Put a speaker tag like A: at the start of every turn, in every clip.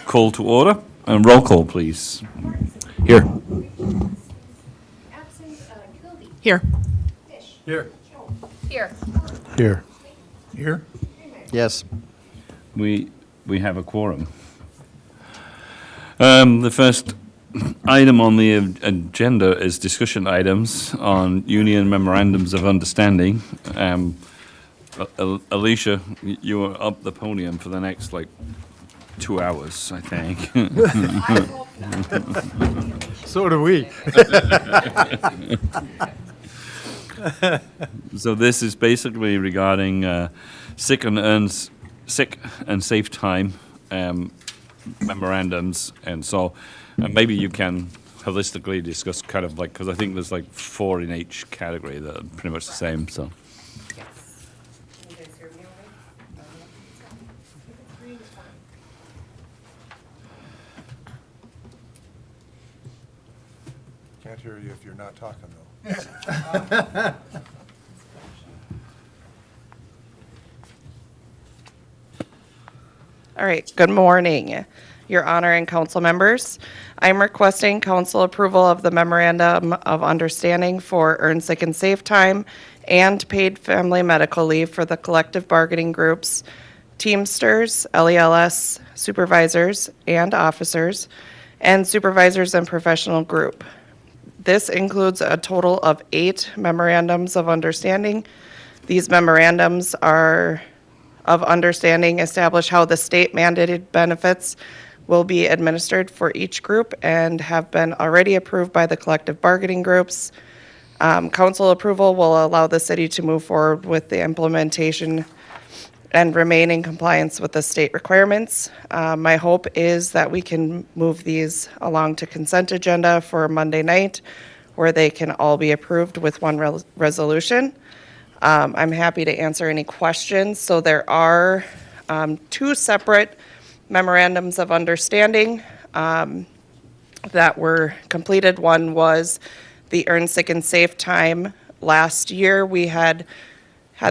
A: call to order. And roll call, please. Here.
B: Absent, Gilby.
C: Here.
B: Fish.
D: Here.
B: Jones.
C: Here.
D: Here. Here?
E: Yes.
A: We have a quorum. The first item on the agenda is discussion items on union memorandums of understanding. Alicia, you are up the podium for the next, 2 hours, I think.
D: So do we.
A: So this is basically regarding sick and safe time memorandums, and so maybe you can holistically discuss because I think there's 4 in each category that are pretty much the same. So
D: Can't hear you if you're not talking, though.
C: All right, good morning, Your Honor and council members. I'm requesting council approval of the memorandum of understanding for earned sick and safe time and paid family medical leave for the collective bargaining groups, Teamsters, LELS, supervisors and officers, and supervisors and professional group. This includes a total of 8 memorandums of understanding. These memorandums are of understanding establish how the state mandated benefits will be administered for each group and have been already approved by the collective bargaining groups. Council approval will allow the city to move forward with the implementation and remain in compliance with the state requirements. My hope is that we can move these along to consent agenda for Monday night, where they can all be approved with one resolution. I'm happy to answer any questions. So there are 2 separate memorandums of understanding that were completed. One was the earned sick and safe time. Last year, we had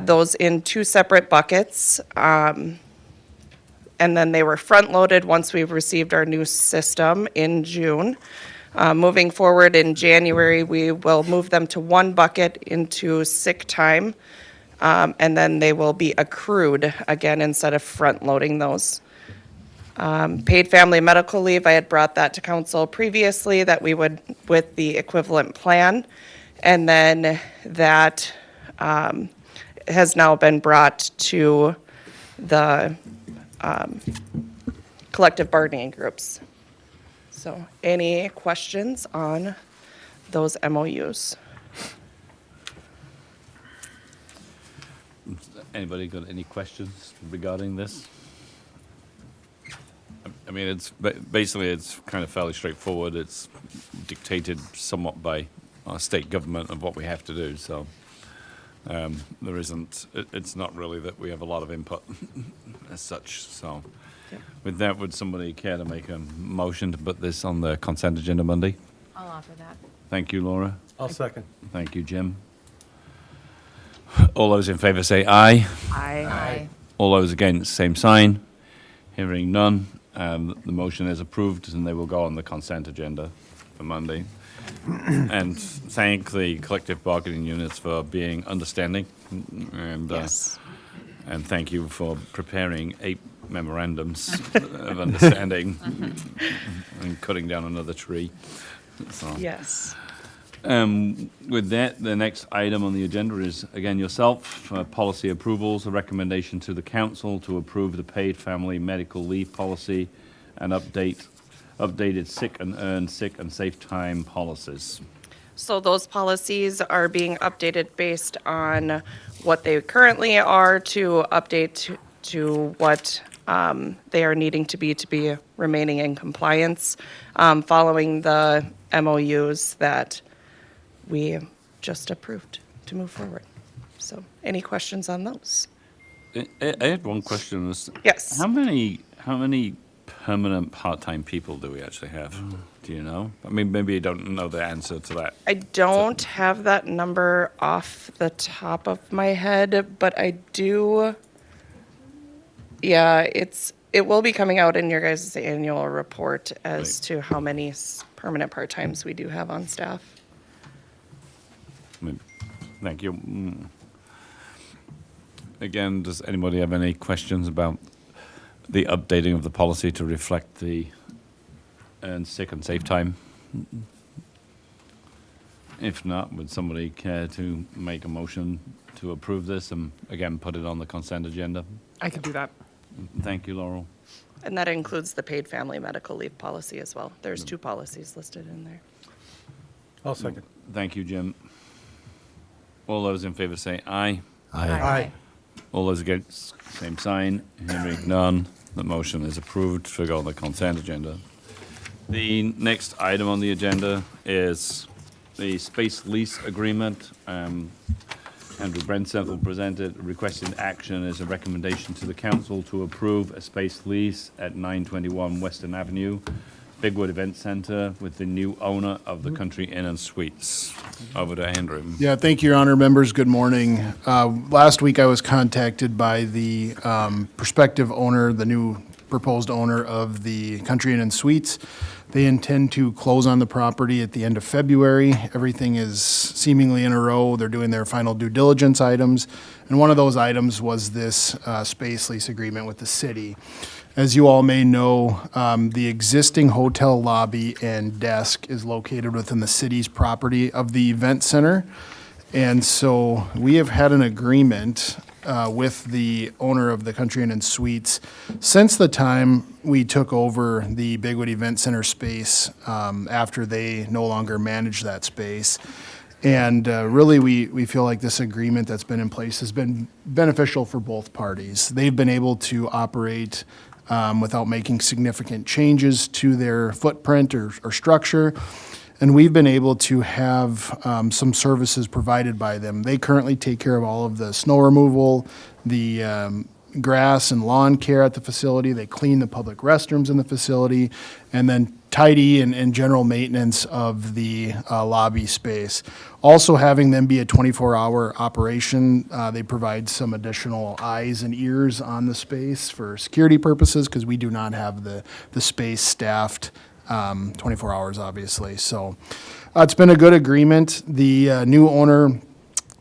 C: those in 2 separate buckets, and then they were front-loaded once we received our new system in June. Moving forward in January, we will move them to 1 bucket into sick time, and then they will be accrued again instead of front-loading those. Paid family medical leave, I had brought that to council previously, that we would, with the equivalent plan, and then that has now been brought to the collective bargaining groups. So any questions on those MOUs?
A: anybody got any questions regarding this? I mean, it's basically it's kind of fairly straightforward. It's dictated somewhat by our state government of what we have to do. So there isn't. It's not really that we have a lot of input as such. So with that, would somebody care to make a motion to put this on the consent agenda Monday?
B: I'll offer that.
A: Thank you, Laura.
D: I'll second.
A: Thank you, Jim. All those in favor say aye.
B: Aye.
A: All those against, same sign. Hearing none, the motion is approved, and they will go on the consent agenda for Monday. And thank the collective bargaining units for being understanding, and
C: Yes.
A: and thank you for preparing 8 memorandums of understanding and cutting down another tree. So.
C: Yes.
A: With that, the next item on the agenda is, again, yourself, policy approvals, a recommendation to the council to approve the paid family medical leave policy and updated sick and earned sick and safe time policies.
C: So those policies are being updated based on what they currently are to update to what they are needing to be remaining in compliance, following the MOUs that we just approved to move forward. So any questions on those?
A: I had one question.
C: Yes.
A: How many permanent part-time people do we actually have? Do you know? I mean, maybe you don't know the answer to that.
C: I don't have that number off the top of my head, but I do. Yeah, it's It will be coming out in your guys' annual report as
A: Right.
C: to how many permanent part-times we do have on staff.
A: Thank you. Again, does anybody have any questions about the updating of the policy to reflect the earned sick and safe time? If not, would somebody care to make a motion to approve this and again put it on the consent agenda?
E: I could do that.
A: Thank you, Laurel.
C: And that includes the paid family medical leave policy as well. There's 2 policies listed in there.
D: I'll second.
A: Thank you, Jim. All those in favor say aye.
D: Aye.
A: All those against, same sign. Hearing none, the motion is approved to go on the consent agenda. The next item on the agenda is the space lease agreement. Andrew Brentseth will present it. Requested action is a recommendation to the council to approve a space lease at 921 Western Avenue, Bigwood Event Center, with the new owner of the Country Inn and Suites. Over to Andrew.
F: Yeah, thank you, Your Honor. Members, good morning. Last week, I was contacted by the prospective owner, the new proposed owner of the Country Inn and Suites. They intend to close on the property at the end of February. Everything is seemingly in a row. They're doing their final due diligence items. And one of those items was this space lease agreement with the city. As you all may know, the existing hotel lobby and desk is located within the city's property of the event center. And so we have had an agreement with the owner of the Country Inn and Suites since the time we took over the Bigwood Event Center space after they no longer manage that space. And really, we feel like this agreement that's been in place has been beneficial for both parties. They've been able to operate without making significant changes to their footprint or structure. And we've been able to have some services provided by them. They currently take care of all of the snow removal, the grass and lawn care at the facility. They clean the public restrooms in the facility, and then tidy and general maintenance of the lobby space. Also having them be a 24-hour operation, they provide some additional eyes and ears on the space for security purposes because we do not have the space staffed 24 hours, obviously. So it's been a good agreement. The new owner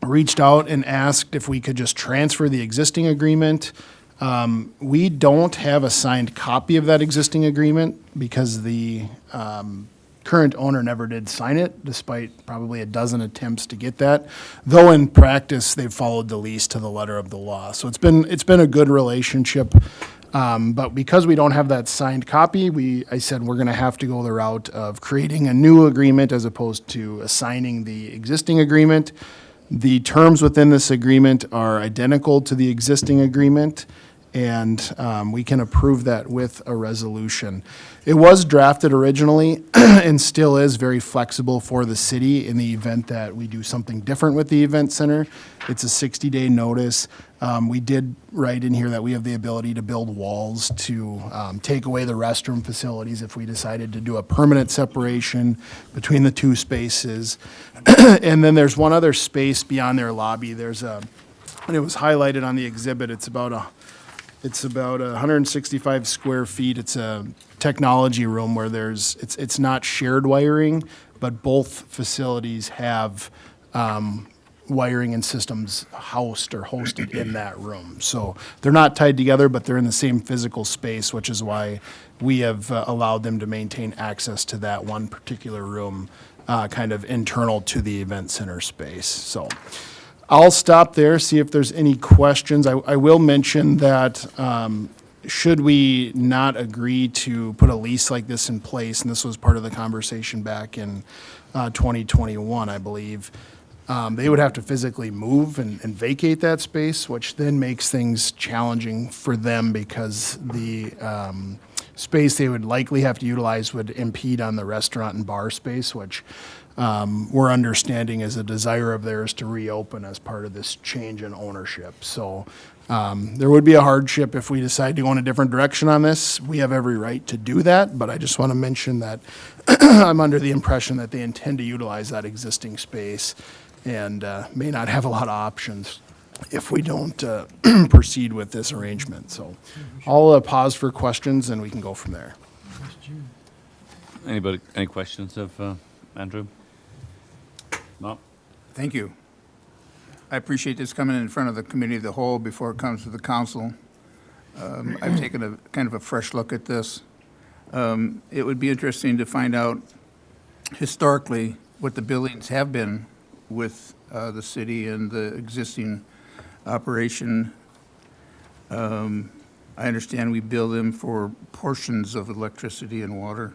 F: reached out and asked if we could just transfer the existing agreement. We don't have a signed copy of that existing agreement because the current owner never did sign it, despite probably a dozen attempts to get that. Though in practice, they've followed the lease to the letter of the law. So it's been a good relationship. But because we don't have that signed copy, I said we're going to have to go the route of creating a new agreement as opposed to assigning the existing agreement. The terms within this agreement are identical to the existing agreement, and we can approve that with a resolution. It was drafted originally and still is very flexible for the city in the event that we do something different with the event center. It's a 60-day notice. We did write in here that we have the ability to build walls to take away the restroom facilities if we decided to do a permanent separation between the 2 spaces. And then there's one other space beyond their lobby. And it was highlighted on the exhibit. It's about 165 square feet. It's a technology room where it's not shared wiring, but both facilities have wiring and systems housed or hosted in that room. So they're not tied together, but they're in the same physical space, which is why we have allowed them to maintain access to that one particular room, kind of internal to the event center space. So I'll stop there, see if there's any questions. I will mention that should we not agree to put a lease like this in place, and this was part of the conversation back in 2021, I believe, they would have to physically move and vacate that space, which then makes things challenging for them because the space they would likely have to utilize would impede on the restaurant and bar space, which we're understanding is a desire of theirs to reopen as part of this change in ownership. So there would be a hardship if we decide to go in a different direction on this. We have every right to do that, but I just want to mention that I'm under the impression that they intend to utilize that existing space and may not have a lot of options if we don't proceed with this arrangement. So I'll pause for questions and we can go from there.
A: Anybody, any questions of Andrew? No?
E: Thank you. I appreciate this coming in front of the committee of the whole before it comes to the council. I've taken a kind of a fresh look at this. It would be interesting to find out historically what the billings have been with the city and the existing operation. I understand we bill them for portions of electricity and water.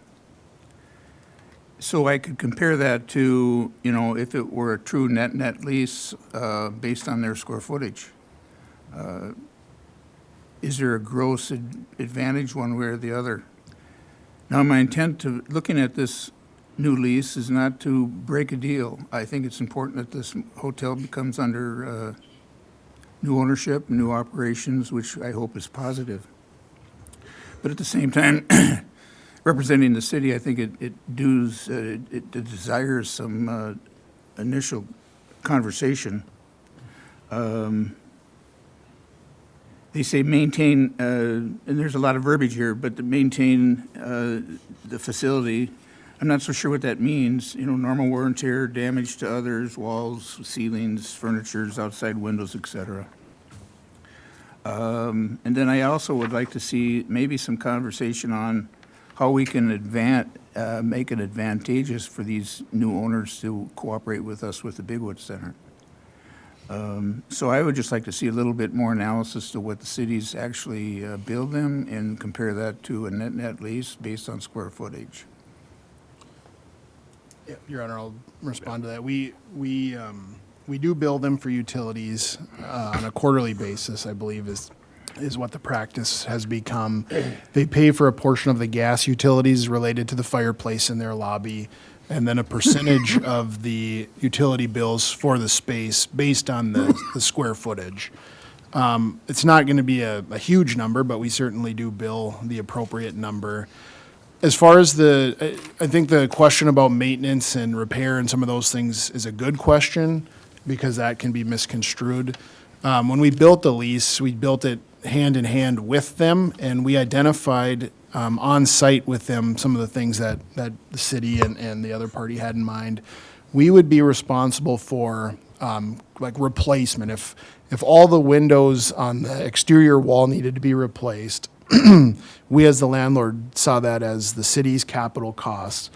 E: So I could compare that to, you know, if it were a true net lease based on their square footage. Is there a gross advantage one way or the other? Now, my intent to looking at this new lease is not to break a deal. I think it's important that this hotel becomes under new ownership, new operations, which I hope is positive. But at the same time, representing the city, I think it desires some initial conversation. They say maintain, and there's a lot of verbiage here, but to maintain the facility, I'm not so sure what that means. You know, normal wear and tear, damage to others, walls, ceilings, furnitures, outside windows, et cetera. And then I also would like to see maybe some conversation on how we can make it advantageous for these new owners to cooperate with us with the Bigwood Center. So I would just like to see a little bit more analysis to what the cities actually build them and compare that to a net lease based on square footage.
F: Yeah, Your Honor, I'll respond to that. We do bill them for utilities on a quarterly basis, I believe is what the practice has become. They pay for a portion of the gas utilities related to the fireplace in their lobby, and then a percentage of the utility bills for the space based on the square footage. It's not going to be a huge number, but we certainly do bill the appropriate number. As far as I think the question about maintenance and repair and some of those things is a good question because that can be misconstrued. When we built the lease, we built it hand in hand with them, and we identified on site with them some of the things that the city and the other party had in mind. We would be responsible for like replacement. If all the windows on the exterior wall needed to be replaced, we as the landlord saw that as the city's capital costs.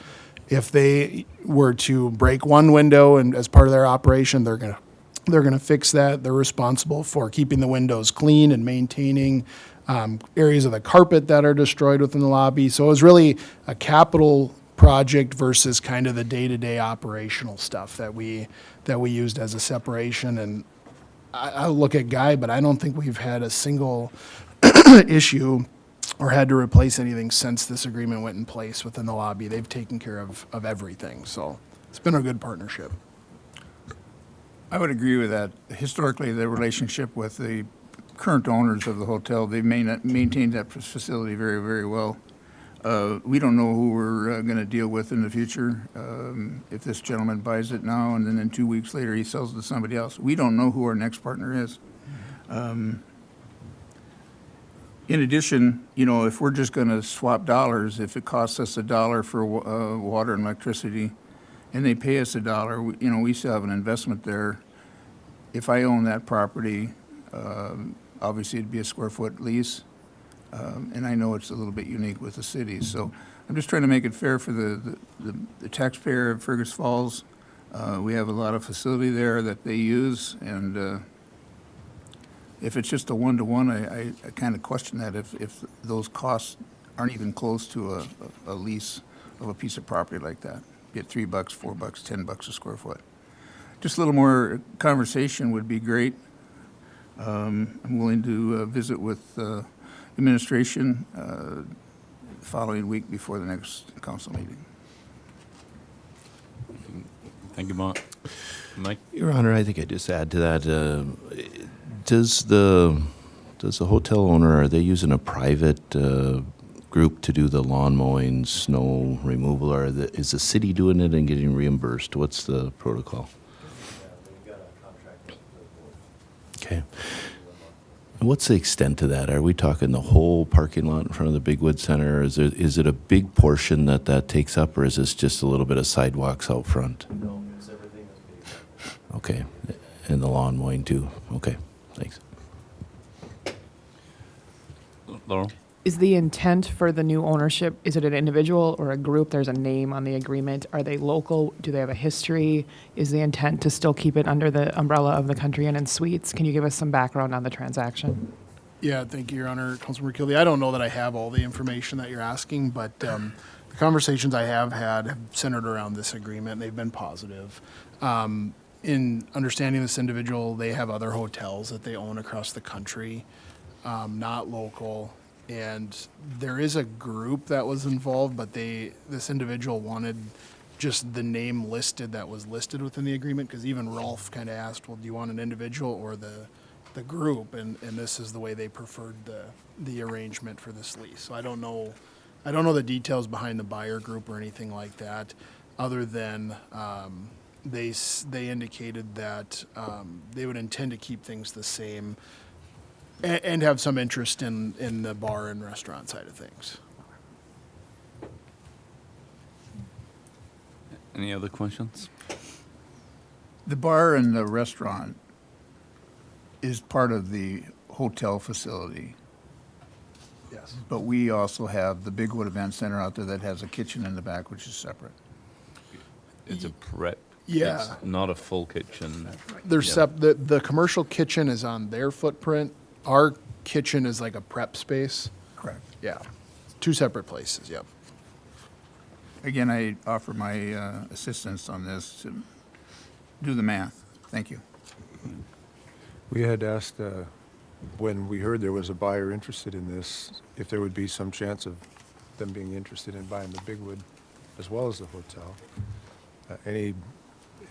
F: If they were to break one window and as part of their operation, they're gonna fix that. They're responsible for keeping the windows clean and maintaining areas of the carpet that are destroyed within the lobby. So it was really a capital project versus kind of the day-to-day operational stuff that we used as a separation. And I look at Guy, but I don't think we've had a single issue or had to replace anything since this agreement went in place within the lobby. They've taken care of everything. So it's been a good partnership.
E: I would agree with that. Historically, the relationship with the current owners of the hotel, they've maintained that facility very, very well. We don't know who we're going to deal with in the future. If this gentleman buys it now and then in 2 weeks later he sells it to somebody else, we don't know who our next partner is. In addition, you know, if we're just going to swap dollars, if it costs us $1 for water and electricity, and they pay us $1, you know, we still have an investment there. If I own that property, obviously it'd be a square foot lease, and I know it's a little bit unique with the city. So I'm just trying to make it fair for the taxpayer of Fergus Falls. We have a lot of facility there that they use, and if it's just a one-to-one, I kind of question that if those costs aren't even close to a lease of a piece of property like that. Get $3, $4, $10 a square foot. Just a little more conversation would be great. I'm willing to visit with administration the following week before the next council meeting.
A: Thank you, Mark. Mike?
G: Your Honor, I think I just add to that. Does the hotel owner, are they using a private group to do the lawn mowing, snow removal, or is the city doing it and getting reimbursed? What's the protocol? Okay. And what's the extent of that? Are we talking the whole parking lot in front of the Bigwood Center? Is it a big portion that takes up, or is this just a little bit of sidewalks out front?
H: No, it's everything that's being done.
G: Okay. And the lawn mowing too? Okay, thanks.
A: Laurel?
I: Is the intent for the new ownership, is it an individual or a group? There's a name on the agreement. Are they local? Do they have a history? Is the intent to still keep it under the umbrella of the Country Inn and Suites? Can you give us some background on the transaction?
F: Yeah, thank you, Your Honor. Councilmember Kilby, I don't know that I have all the information that you're asking, but the conversations I have had have centered around this agreement. They've been positive. In understanding this individual, they have other hotels that they own across the country, not local. And there is a group that was involved, but this individual wanted just the name listed that was listed within the agreement, because even Rolf kind of asked, well, do you want an individual or the group? And this is the way they preferred the arrangement for this lease. So I don't know the details behind the buyer group or anything like that, other than they indicated that they would intend to keep things the same and have some interest in the bar and restaurant side of things.
A: Any other questions?
E: The bar and the restaurant is part of the hotel facility,
F: Yes.
E: but we also have the Bigwood Event Center out there that has a kitchen in the back, which is separate.
A: It's a prep.
F: Yeah.
A: It's not a full kitchen.
F: They're
A: Yeah.
F: the commercial kitchen is on their footprint. Our kitchen is like a prep space.
E: Correct.
F: Yeah. Two separate places, yep.
E: Again, I offer my assistance on this to do the math. Thank you.
D: We had asked, when we heard there was a buyer interested in this, if there would be some chance of them being interested in buying the Bigwood as well as the hotel. Any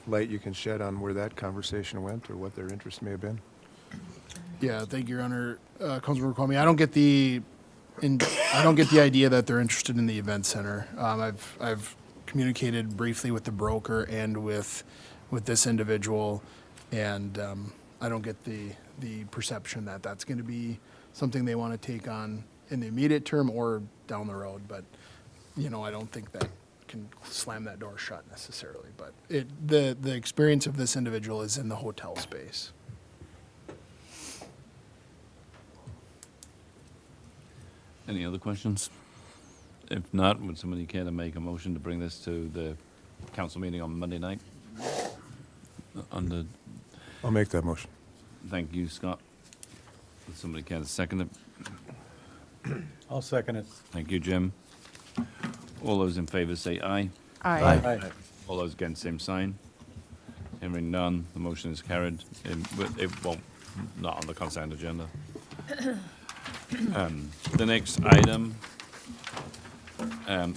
D: light you can shed on where that conversation went or what their interest may have been?
F: Yeah, thank you, Your Honor. Councilmember Kwame, I don't get the idea that they're interested in the event center. I've communicated briefly with the broker and with this individual, and I don't get the perception that that's going to be something they want to take on in the immediate term or down the road. But I don't think that can slam that door shut necessarily. But the experience of this individual is in the hotel space.
A: Any other questions? If not, would somebody care to make a motion to bring this to the council meeting on Monday night?
D: I'll make that motion.
A: Thank you, Scott. Would somebody care to second it?
D: I'll second it.
A: Thank you, Jim. All those in favor say aye.
D: Aye.
A: All those against, same sign. Hearing none, the motion is carried. It won't, not on the consent agenda. The next item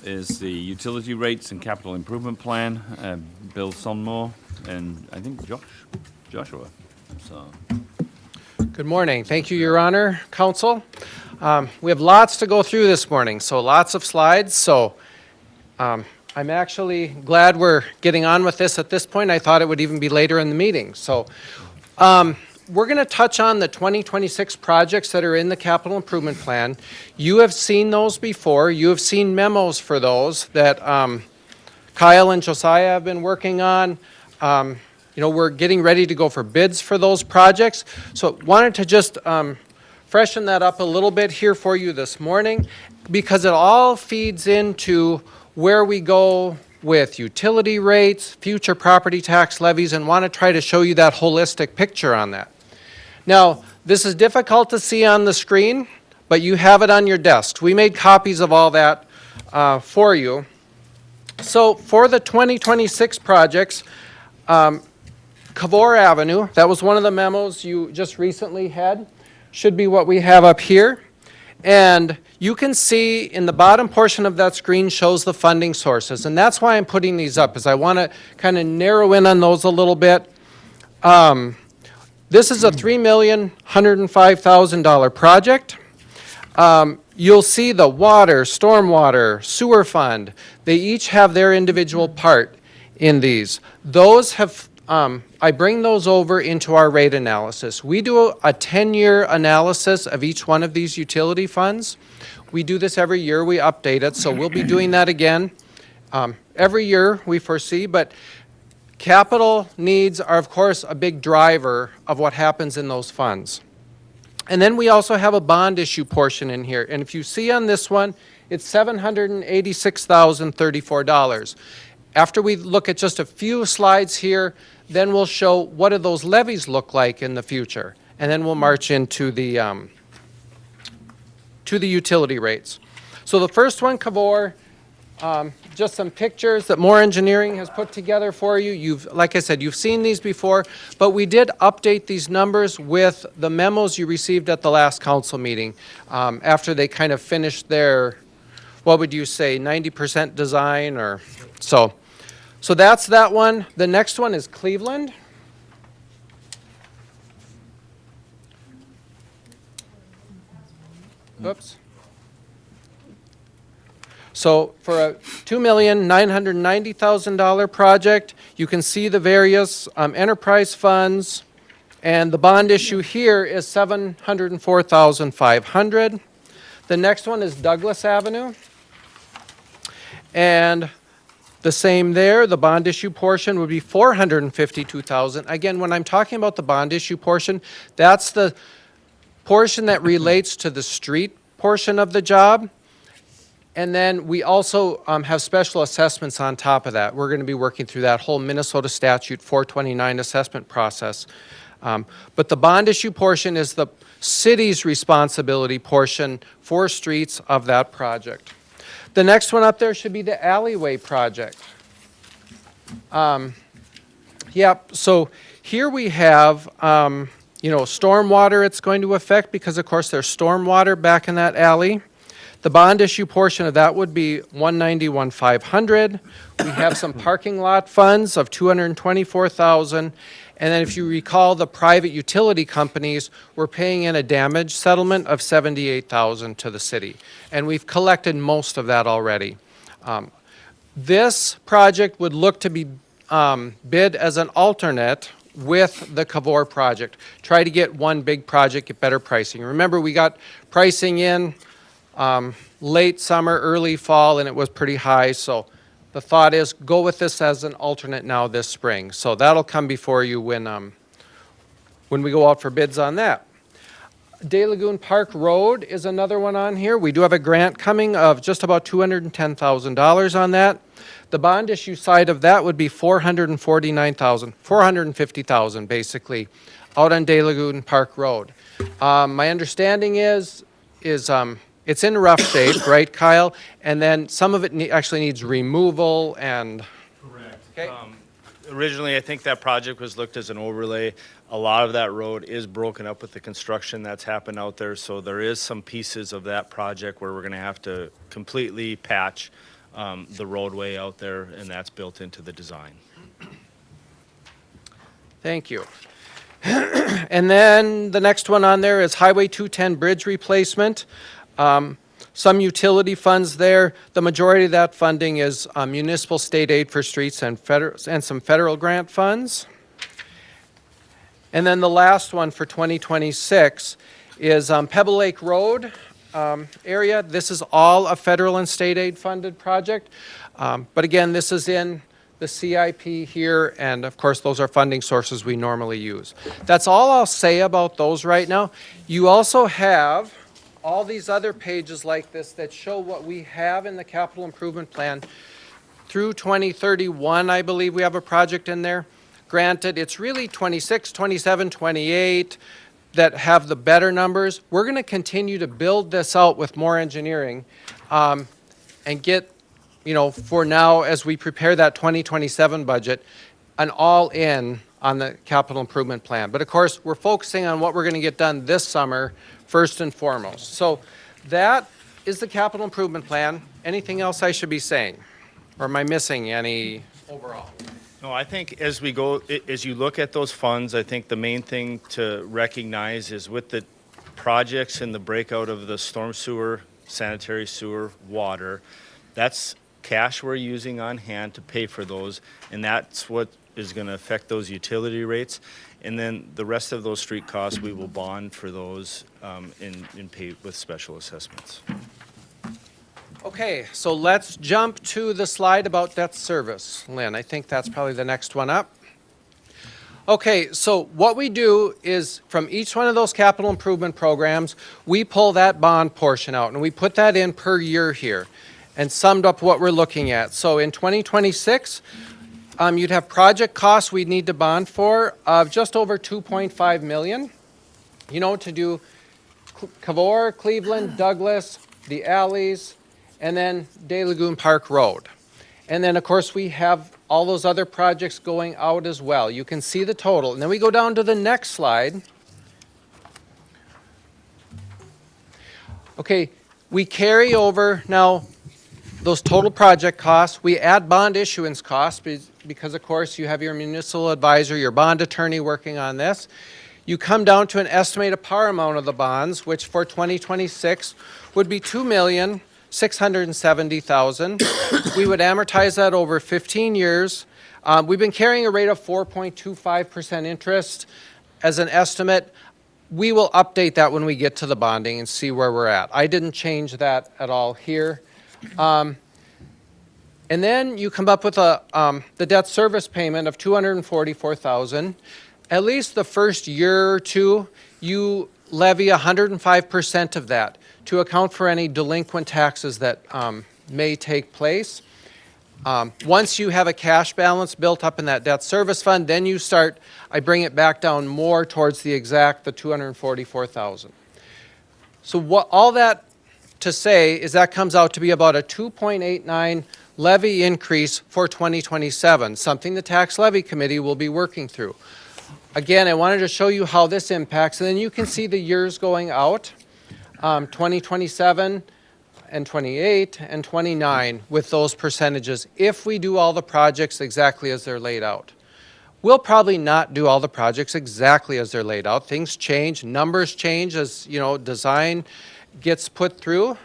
A: is the utility rates and capital improvement plan. Bill Sonmore and I think Joshua. So,
J: Good morning. Thank you, Your Honor, Council. We have lots to go through this morning, so lots of slides. So I'm actually glad we're getting on with this at this point. I thought it would even be later in the meeting. So we're going to touch on the 2026 projects that are in the capital improvement plan. You have seen those before. You have seen memos for those that Kyle and Josiah have been working on. We're getting ready to go for bids for those projects. So wanted to just freshen that up a little bit here for you this morning, because it all feeds into where we go with utility rates, future property tax levies, and want to try to show you that holistic picture on that. Now, this is difficult to see on the screen, but you have it on your desk. We made copies of all that for you. So for the 2026 projects, Cavour Avenue, that was one of the memos you just recently had, should be what we have up here. And you can see in the bottom portion of that screen shows the funding sources. And that's why I'm putting these up, is I want to kind of narrow in on those a little bit. This is a $3,105,000 project. You'll see the water, stormwater, sewer fund. They each have their individual part in these. Those have I bring those over into our rate analysis. We do a 10-year analysis of each one of these utility funds. We do this every year, we update it, so we'll be doing that again every year, we foresee, but capital needs are, of course, a big driver of what happens in those funds. And then we also have a bond issue portion in here, and if you see on this one, it's $786,034. After we look at just a few slides here, then we'll show what do those levies look like in the future, and then we'll march into the utility rates. So the first one, Cavour, just some pictures that More Engineering has put together for you. Like I said, you've seen these before, but we did update these numbers with the memos you received at the last council meeting after they kind of finished their, what would you say, 90% design or so. So that's that one. The next one is Cleveland. Oops. So for a $2,990,000 project, you can see the various enterprise funds, and the bond issue here is $704,500. The next one is Douglas Avenue. And the same there, the bond issue portion would be $452,000. Again, when I'm talking about the bond issue portion, that's the portion that relates to the street portion of the job. And then we also have special assessments on top of that. We're going to be working through that whole Minnesota statute 429 assessment process. But the bond issue portion is the city's responsibility portion for streets of that project. The next one up there should be the alleyway project. So here we have, stormwater it's going to affect because, of course, there's stormwater back in that alley. The bond issue portion of that would be $191,500. We have some parking lot funds of $224,000. And then if you recall, the private utility companies were paying in a damage settlement of $78,000 to the city. And we've collected most of that already. This project would look to be bid as an alternate with the Cavour project. Try to get one big project, get better pricing. Remember, we got pricing in late summer, early fall, and it was pretty high. So the thought is go with this as an alternate now this spring. So that'll come before you when we go out for bids on that. Day Lagoon Park Road is another one on here. We do have a grant coming of just about $210,000 on that. The bond issue side of that would be $450,000 basically out on Day Lagoon Park Road. My understanding is it's in rough shape, right, Kyle? And then some of it actually needs removal and...
H: Correct.
J: Okay.
H: Originally, I think that project was looked as an overlay. A lot of that road is broken up with the construction that's happened out there, so there is some pieces of that project where we're going to have to completely patch the roadway out there, and that's built into the design.
J: Thank you. And then the next one on there is Highway 210 bridge replacement. Some utility funds there. The majority of that funding is municipal state aid for streets and some federal grant funds. And then the last one for 2026 is Pebble Lake Road area. This is all a federal and state aid funded project. But again, this is in the CIP here, and of course those are funding sources we normally use. That's all I'll say about those right now. You also have all these other pages like this that show what we have in the capital improvement plan through 2031. I believe we have a project in there. Granted, it's really 26, 27, 28 that have the better numbers. We're going to continue to build this out with More Engineering and get, for now as we prepare that 2027 budget, an all-in on the capital improvement plan. But of course, we're focusing on what we're going to get done this summer first and foremost. So that is the capital improvement plan. Anything else I should be saying? Or am I missing any overall?
H: No, I think as you look at those funds, I think the main thing to recognize is with the projects and the breakout of the storm sewer, sanitary sewer, water, that's cash we're using on hand to pay for those, and that's what is going to affect those utility rates. And then the rest of those street costs, we will bond for those and pay with special assessments.
J: Okay, so let's jump to the slide about debt service. Lynn, I think that's probably the next one up. Okay, so what we do is from each one of those capital improvement programs, we pull that bond portion out and we put that in per year here and summed up what we're looking at. So in 2026, you'd have project costs we'd need to bond for of just over 2.5 million, you know, to do Cavour, Cleveland, Douglas, the alleys, and then De Lagoon Park Road. And then, of course, we have all those other projects going out as well. You can see the total. And then we go down to the next slide. Okay, we carry over now those total project costs. We add bond issuance costs because, of course, you have your municipal advisor, your bond attorney working on this. You come down to an estimated par amount of the bonds, which for 2026 would be $2,670,000. We would amortize that over 15 years. We've been carrying a rate of 4.25% interest as an estimate. We will update that when we get to the bonding and see where we're at. I didn't change that at all here. And then you come up with the debt service payment of $244,000. At least the first year or two, you levy 105% of that to account for any delinquent taxes that may take place. Once you have a cash balance built up in that debt service fund, then you start, I bring it back down more towards the $244,000. So what all that to say is that comes out to be about a 2.89 levy increase for 2027, something the Tax Levy Committee will be working through. Again, I wanted to show you how this impacts, and then you can see the years going out, 2027 and 28 and 29 with those percentages if we do all the projects exactly as they're laid out. We'll probably not do all the projects exactly as they're laid out. Things change, numbers change as, you know, design gets put through.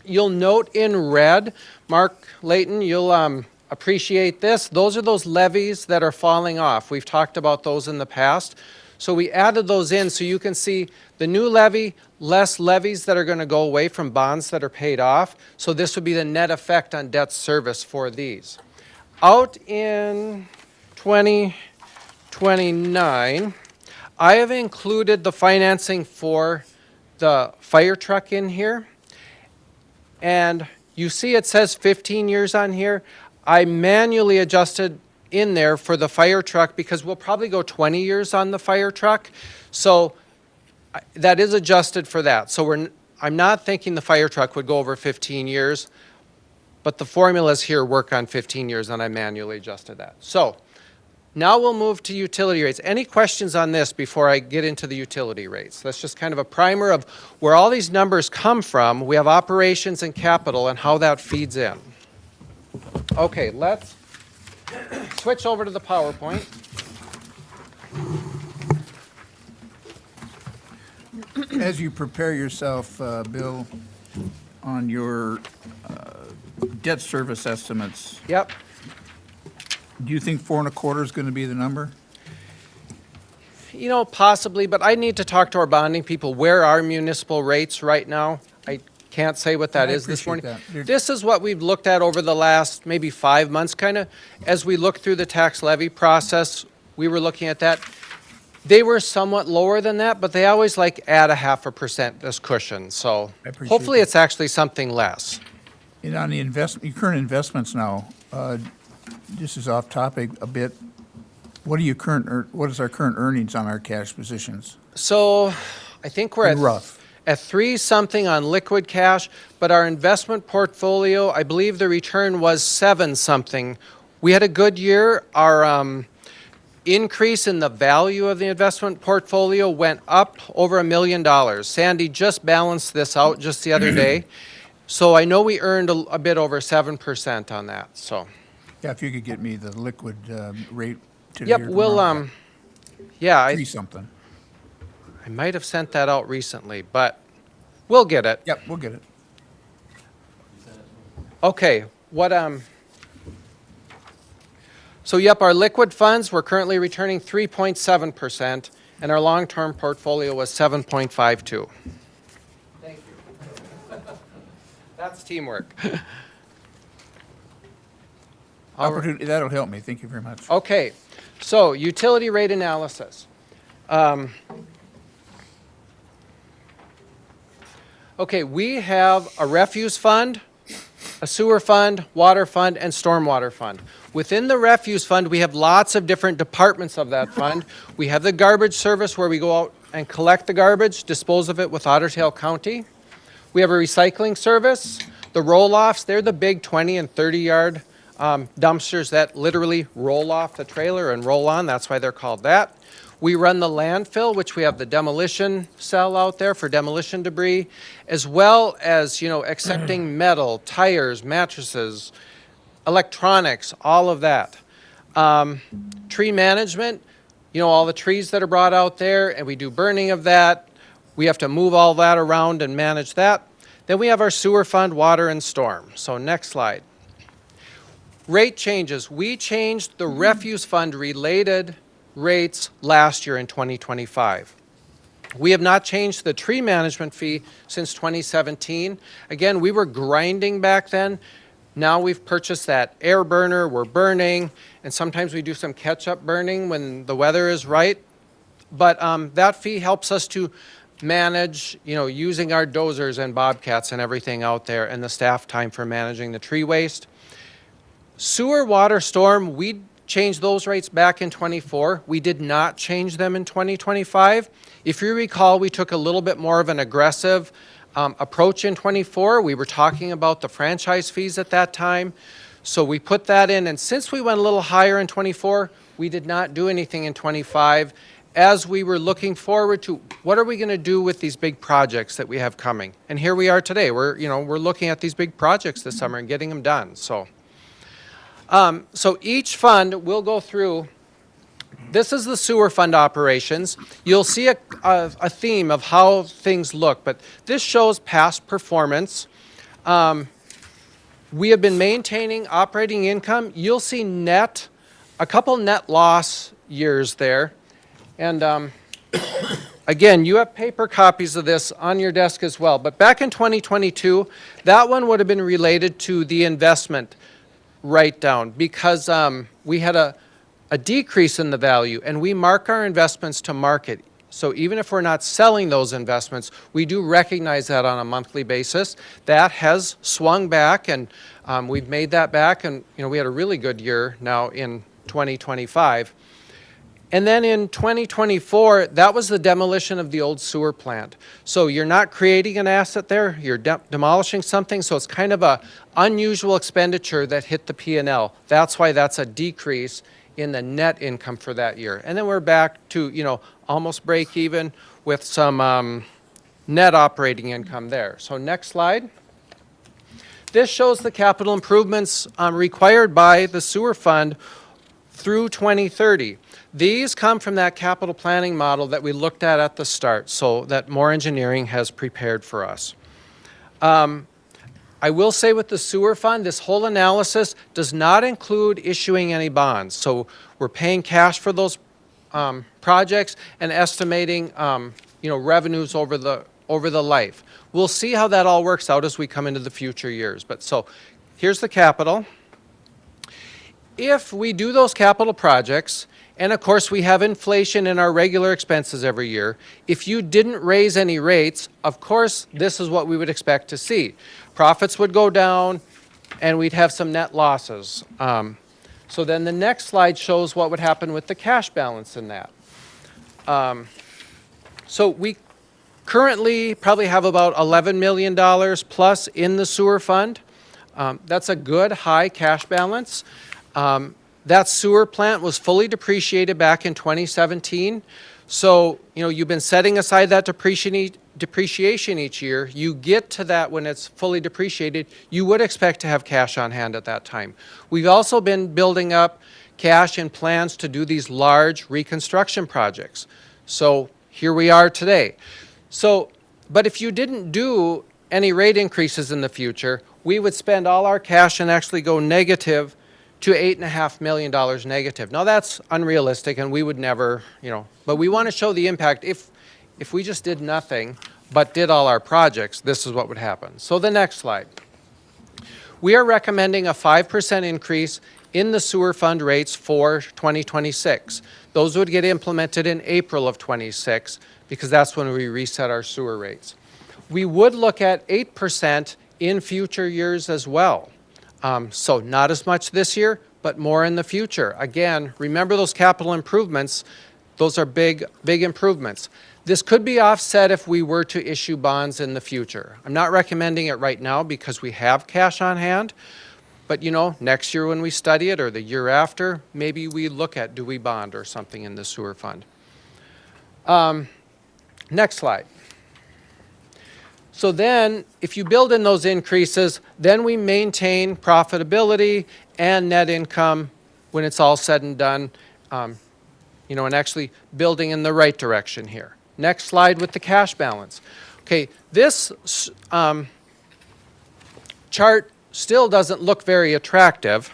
J: You'll note in red, Mark Layton, you'll appreciate this. Those are those levies that are falling off. We've talked about those in the past. So we added those in so you can see the new levy, less levies that are going to go away from bonds that are paid off. So this would be the net effect on debt service for these. Out in 2029, I have included the financing for the fire truck in here. And you see it says 15 years on here. I manually adjusted in there for the fire truck because we'll probably go 20 years on the fire truck. So that is adjusted for that. So I'm not thinking the fire truck would go over 15 years, but the formulas here work on 15 years and I manually adjusted that. So now we'll move to utility rates. Any questions on this before I get into the utility rates? That's just kind of a primer of where all these numbers come from. We have operations and capital and how that feeds in. Okay, let's switch over to the PowerPoint.
E: As you prepare yourself, Bill, on your debt service estimates,
J: Yep.
E: do you think 4.25 is going to be the number?
J: You know, possibly, but I need to talk to our bonding people. Where are municipal rates right now? I can't say what that
E: I
J: is this morning.
E: appreciate that.
J: This is what we've looked at over the last maybe 5 months, kind of. As we look through the tax levy process, we were looking at that. They were somewhat lower than that, but they always like add 0.5% as cushion. So
E: I appreciate
J: hopefully
E: that.
J: it's actually something less.
E: And on the your current investments now, this is off topic a bit. What is our current earnings on our cash positions?
J: So I think we're
E: In rough.
J: at 3 something on liquid cash, but our investment portfolio, I believe the return was 7 something. We had a good year. Our increase in the value of the investment portfolio went up over $1 million. Sandy just balanced this out just the other day. So I know we earned a bit over 7% on that, so.
E: Yeah, if you could get me the liquid rate today
J: Yep,
E: or
J: we'll,
E: tomorrow.
J: yeah,
E: 3 something.
J: I might have sent that out recently, but we'll get it.
E: Yep, we'll get it.
J: Okay, what So yep, our liquid funds, we're currently returning 3.7%, and our long-term portfolio was 7.52. Thank you. That's teamwork.
E: Opportunity, that'll help me. Thank you very much.
J: Okay, so utility rate analysis. Okay, we have a refuse fund, a sewer fund, water fund, and stormwater fund. Within the refuse fund, we have lots of different departments of that fund. We have the garbage service where we go out and collect the garbage, dispose of it with Otter Tail County. We have a recycling service. The roll-offs, they're the big 20 and 30-yard dumpsters that literally roll off the trailer and roll on. That's why they're called that. We run the landfill, which we have the demolition cell out there for demolition debris, as well as, accepting metal, tires, mattresses, electronics, all of that. Tree management, all the trees that are brought out there, and we do burning of that. We have to move all that around and manage that. Then we have our sewer fund, water, and storm. So next slide. Rate changes. We changed the refuse fund related rates last year in 2025. We have not changed the tree management fee since 2017. Again, we were grinding back then. Now we've purchased that air burner, we're burning, and sometimes we do some catch-up burning when the weather is right. But that fee helps us to manage, using our dozers and bobcats and everything out there, and the staff time for managing the tree waste. Sewer, water, storm, we changed those rates back in 24. We did not change them in 2025. If you recall, we took a little bit more of an aggressive approach in 24. We were talking about the franchise fees at that time. So we put that in, and since we went a little higher in 24, we did not do anything in 25 as we were looking forward to what are we going to do with these big projects that we have coming. And here we are today. We're looking at these big projects this summer and getting them done. So each fund will go through. This is the sewer fund operations. You'll see a theme of how things look, but this shows past performance. We have been maintaining operating income. You'll see a couple net loss years there. And again, you have paper copies of this on your desk as well. But back in 2022, that one would have been related to the investment write-down because we had a decrease in the value, and we mark our investments to market. So even if we're not selling those investments, we do recognize that on a monthly basis. That has swung back, and we've made that back, and we had a really good year now in 2025. And then in 2024, that was the demolition of the old sewer plant. So you're not creating an asset there, you're demolishing something, so it's kind of a unusual expenditure that hit the P&L. That's why that's a decrease in the net income for that year. And then we're back to, almost break even with some net operating income there. So next slide. This shows the capital improvements required by the sewer fund through 2030. These come from that capital planning model that we looked at the start, so that More Engineering has prepared for us. I will say with the sewer fund, this whole analysis does not include issuing any bonds. So we're paying cash for those projects and estimating revenues over the life. We'll see how that all works out as we come into the future years. But so here's the capital. If we do those capital projects, and of course we have inflation in our regular expenses every year, if you didn't raise any rates, of course this is what we would expect to see. Profits would go down and we'd have some net losses. So then the next slide shows what would happen with the cash balance in that. So we currently probably have about $11 million plus in the sewer fund. That's a good high cash balance. That sewer plant was fully depreciated back in 2017. So, you've been setting aside that depreciation each year. You get to that when it's fully depreciated, you would expect to have cash on hand at that time. We've also been building up cash and plans to do these large reconstruction projects. So here we are today. So, but if you didn't do any rate increases in the future, we would spend all our cash and actually go negative to $8.5 million negative. Now that's unrealistic and we would never, but we want to show the impact. If we just did nothing but did all our projects, this is what would happen. So the next slide. We are recommending a 5% increase in the sewer fund rates for 2026. Those would get implemented in April of 26 because that's when we reset our sewer rates. We would look at 8% in future years as well. So not as much this year, but more in the future. Again, remember those capital improvements, those are big improvements. This could be offset if we were to issue bonds in the future. I'm not recommending it right now because we have cash on hand, but next year when we study it or the year after, maybe we look at do we bond or something in the sewer fund. Next slide. So then, if you build in those increases, then we maintain profitability and net income when it's all said and done, and actually building in the right direction here. Next slide with the cash balance. Okay, this chart still doesn't look very attractive,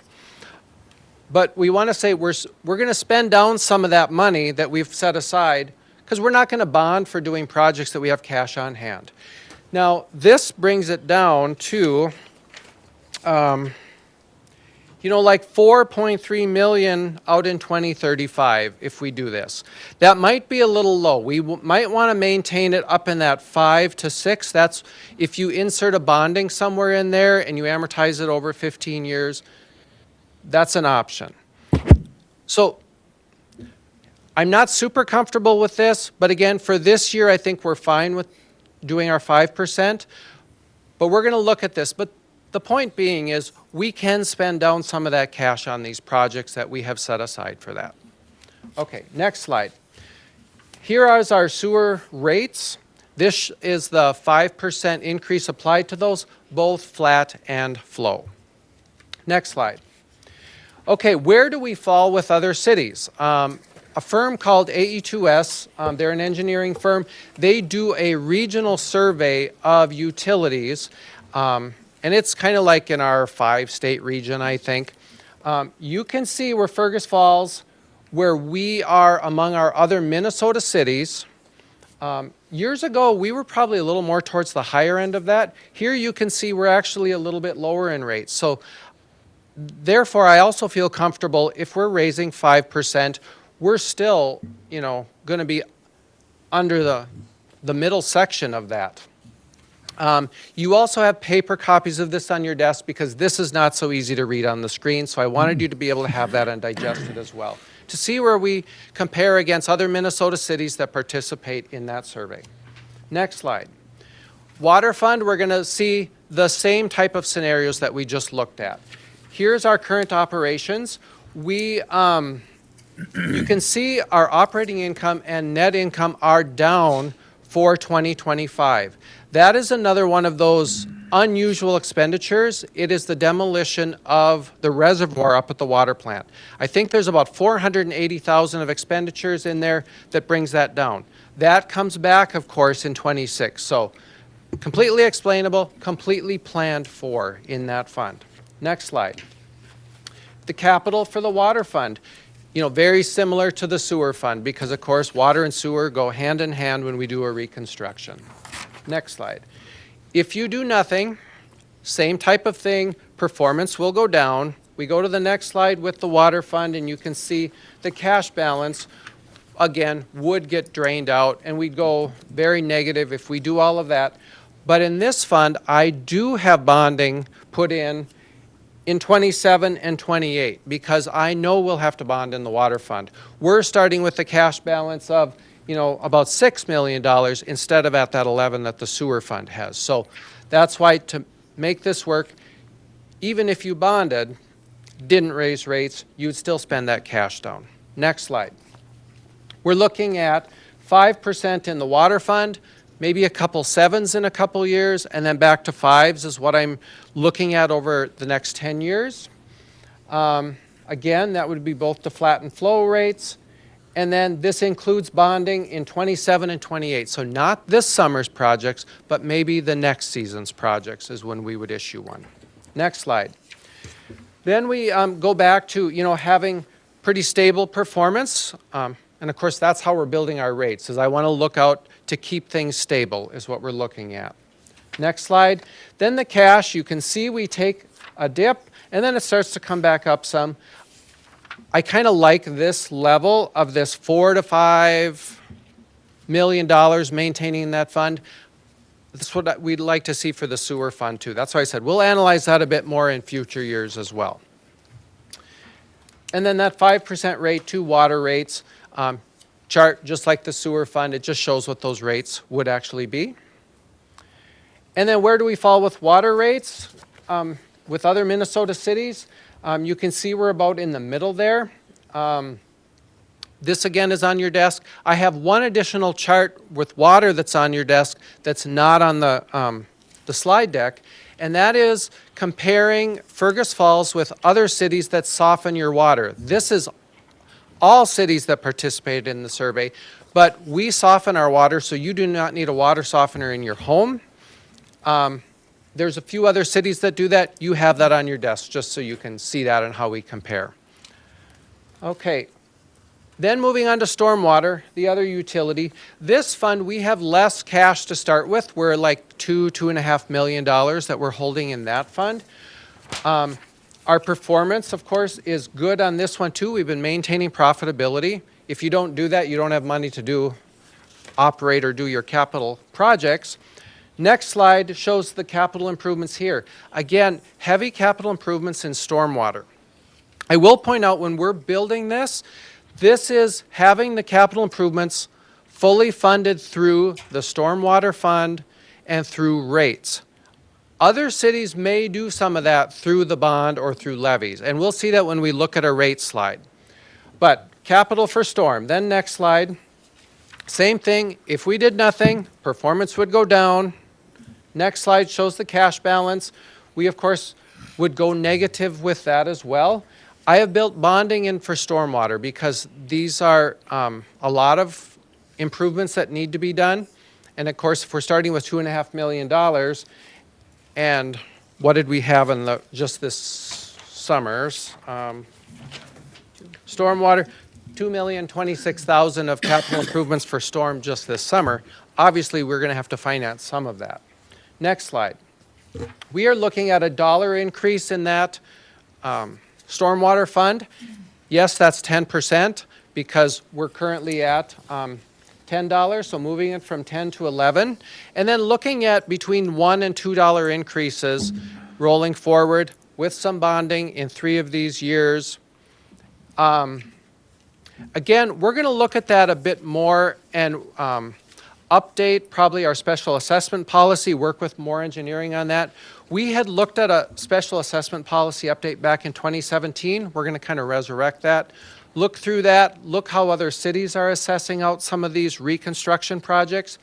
J: but we want to say we're going to spend down some of that money that we've set aside because we're not going to bond for doing projects that we have cash on hand. Now, this brings it down to, like 4.3 million out in 2035 if we do this. That might be a little low. We might want to maintain it up in that 5 to 6. That's if you insert a bonding somewhere in there and you amortize it over 15 years, that's an option. So I'm not super comfortable with this, but again, for this year, I think we're fine with doing our 5%, but we're going to look at this. But the point being is we can spend down some of that cash on these projects that we have set aside for that. Okay, next slide. Here is our sewer rates. This is the 5% increase applied to those, both flat and flow. Next slide. Okay, where do we fall with other cities? A firm called AE2S, they're an engineering firm. They do a regional survey of utilities, and it's kind of like in our 5-state region, I think. You can see where Fergus falls, where we are among our other Minnesota cities. Years ago, we were probably a little more towards the higher end of that. Here you can see we're actually a little bit lower in rates. So therefore, I also feel comfortable if we're raising 5%, we're still, going to be under the middle section of that. You also have paper copies of this on your desk because this is not so easy to read on the screen, so I wanted you to be able to have that and digest it as well, to see where we compare against other Minnesota cities that participate in that survey. Next slide. Water fund, we're going to see the same type of scenarios that we just looked at. Here's our current operations. You can see our operating income and net income are down for 2025. That is another one of those unusual expenditures. It is the demolition of the reservoir up at the water plant. I think there's about $480,000 of expenditures in there that brings that down. That comes back, of course, in 26. So completely explainable, completely planned for in that fund. Next slide. The capital for the water fund. Very similar to the sewer fund because, of course, water and sewer go hand in hand when we do a reconstruction. Next slide. If you do nothing, same type of thing, performance will go down. We go to the next slide with the water fund, and you can see the cash balance, again, would get drained out, and we'd go very negative if we do all of that. But in this fund, I do have bonding put in 27 and 28 because I know we'll have to bond in the water fund. We're starting with a cash balance of, about $6 million instead of at that 11 that the sewer fund has. So that's why to make this work, even if you bonded, didn't raise rates, you'd still spend that cash down. Next slide. We're looking at 5% in the water fund, maybe a couple 7s in a couple years, and then back to 5s is what I'm looking at over the next 10 years. Again, that would be both the flat and flow rates. And then this includes bonding in 27 and 28. So not this summer's projects, but maybe the next season's projects is when we would issue one. Next slide. Then we go back to, having pretty stable performance. And of course, that's how we're building our rates, is I want to look out to keep things stable is what we're looking at. Next slide. Then the cash, you can see we take a dip, and then it starts to come back up some. I kind of like this level of this $4 to $5 million maintaining that fund. That's what we'd like to see for the sewer fund too. That's why I said we'll analyze that a bit more in future years as well. And then that 5% rate to water rates chart, just like the sewer fund, it just shows what those rates would actually be. And then where do we fall with water rates with other Minnesota cities? You can see we're about in the middle there. This again is on your desk. I have one additional chart with water that's on your desk that's not on the slide deck, and that is comparing Fergus Falls with other cities that soften your water. This is all cities that participated in the survey, but we soften our water, so you do not need a water softener in your home. There's a few other cities that do that. You have that on your desk just so you can see that and how we compare. Okay. Then moving on to stormwater, the other utility. This fund, we have less cash to start with. We're like $2.5 million that we're holding in that fund. Our performance, of course, is good on this one too. We've been maintaining profitability. If you don't do that, you don't have money to operate or do your capital projects. Next slide shows the capital improvements here. Again, heavy capital improvements in stormwater. I will point out when we're building this, this is having the capital improvements fully funded through the stormwater fund and through rates. Other cities may do some of that through the bond or through levies, and we'll see that when we look at a rate slide. But capital for storm. Then next slide. Same thing. If we did nothing, performance would go down. Next slide shows the cash balance. We, of course, would go negative with that as well. I have built bonding in for stormwater because these are a lot of improvements that need to be done. And of course, if we're starting with $2.5 million, and what did we have in just this summer's stormwater? $2,026,000 of capital improvements for storm just this summer. Obviously, we're going to have to finance some of that. Next slide. We are looking at a $1 increase in that stormwater fund. Yes, that's 10% because we're currently at $10, so moving it from 10 to 11. And then looking at between $1 and $2 increases rolling forward with some bonding in 3 of these years. Again, we're going to look at that a bit more and update probably our special assessment policy, work with more engineering on that. We had looked at a special assessment policy update back in 2017. We're going to kind of resurrect that. Look through that, look how other cities are assessing out some of these reconstruction projects.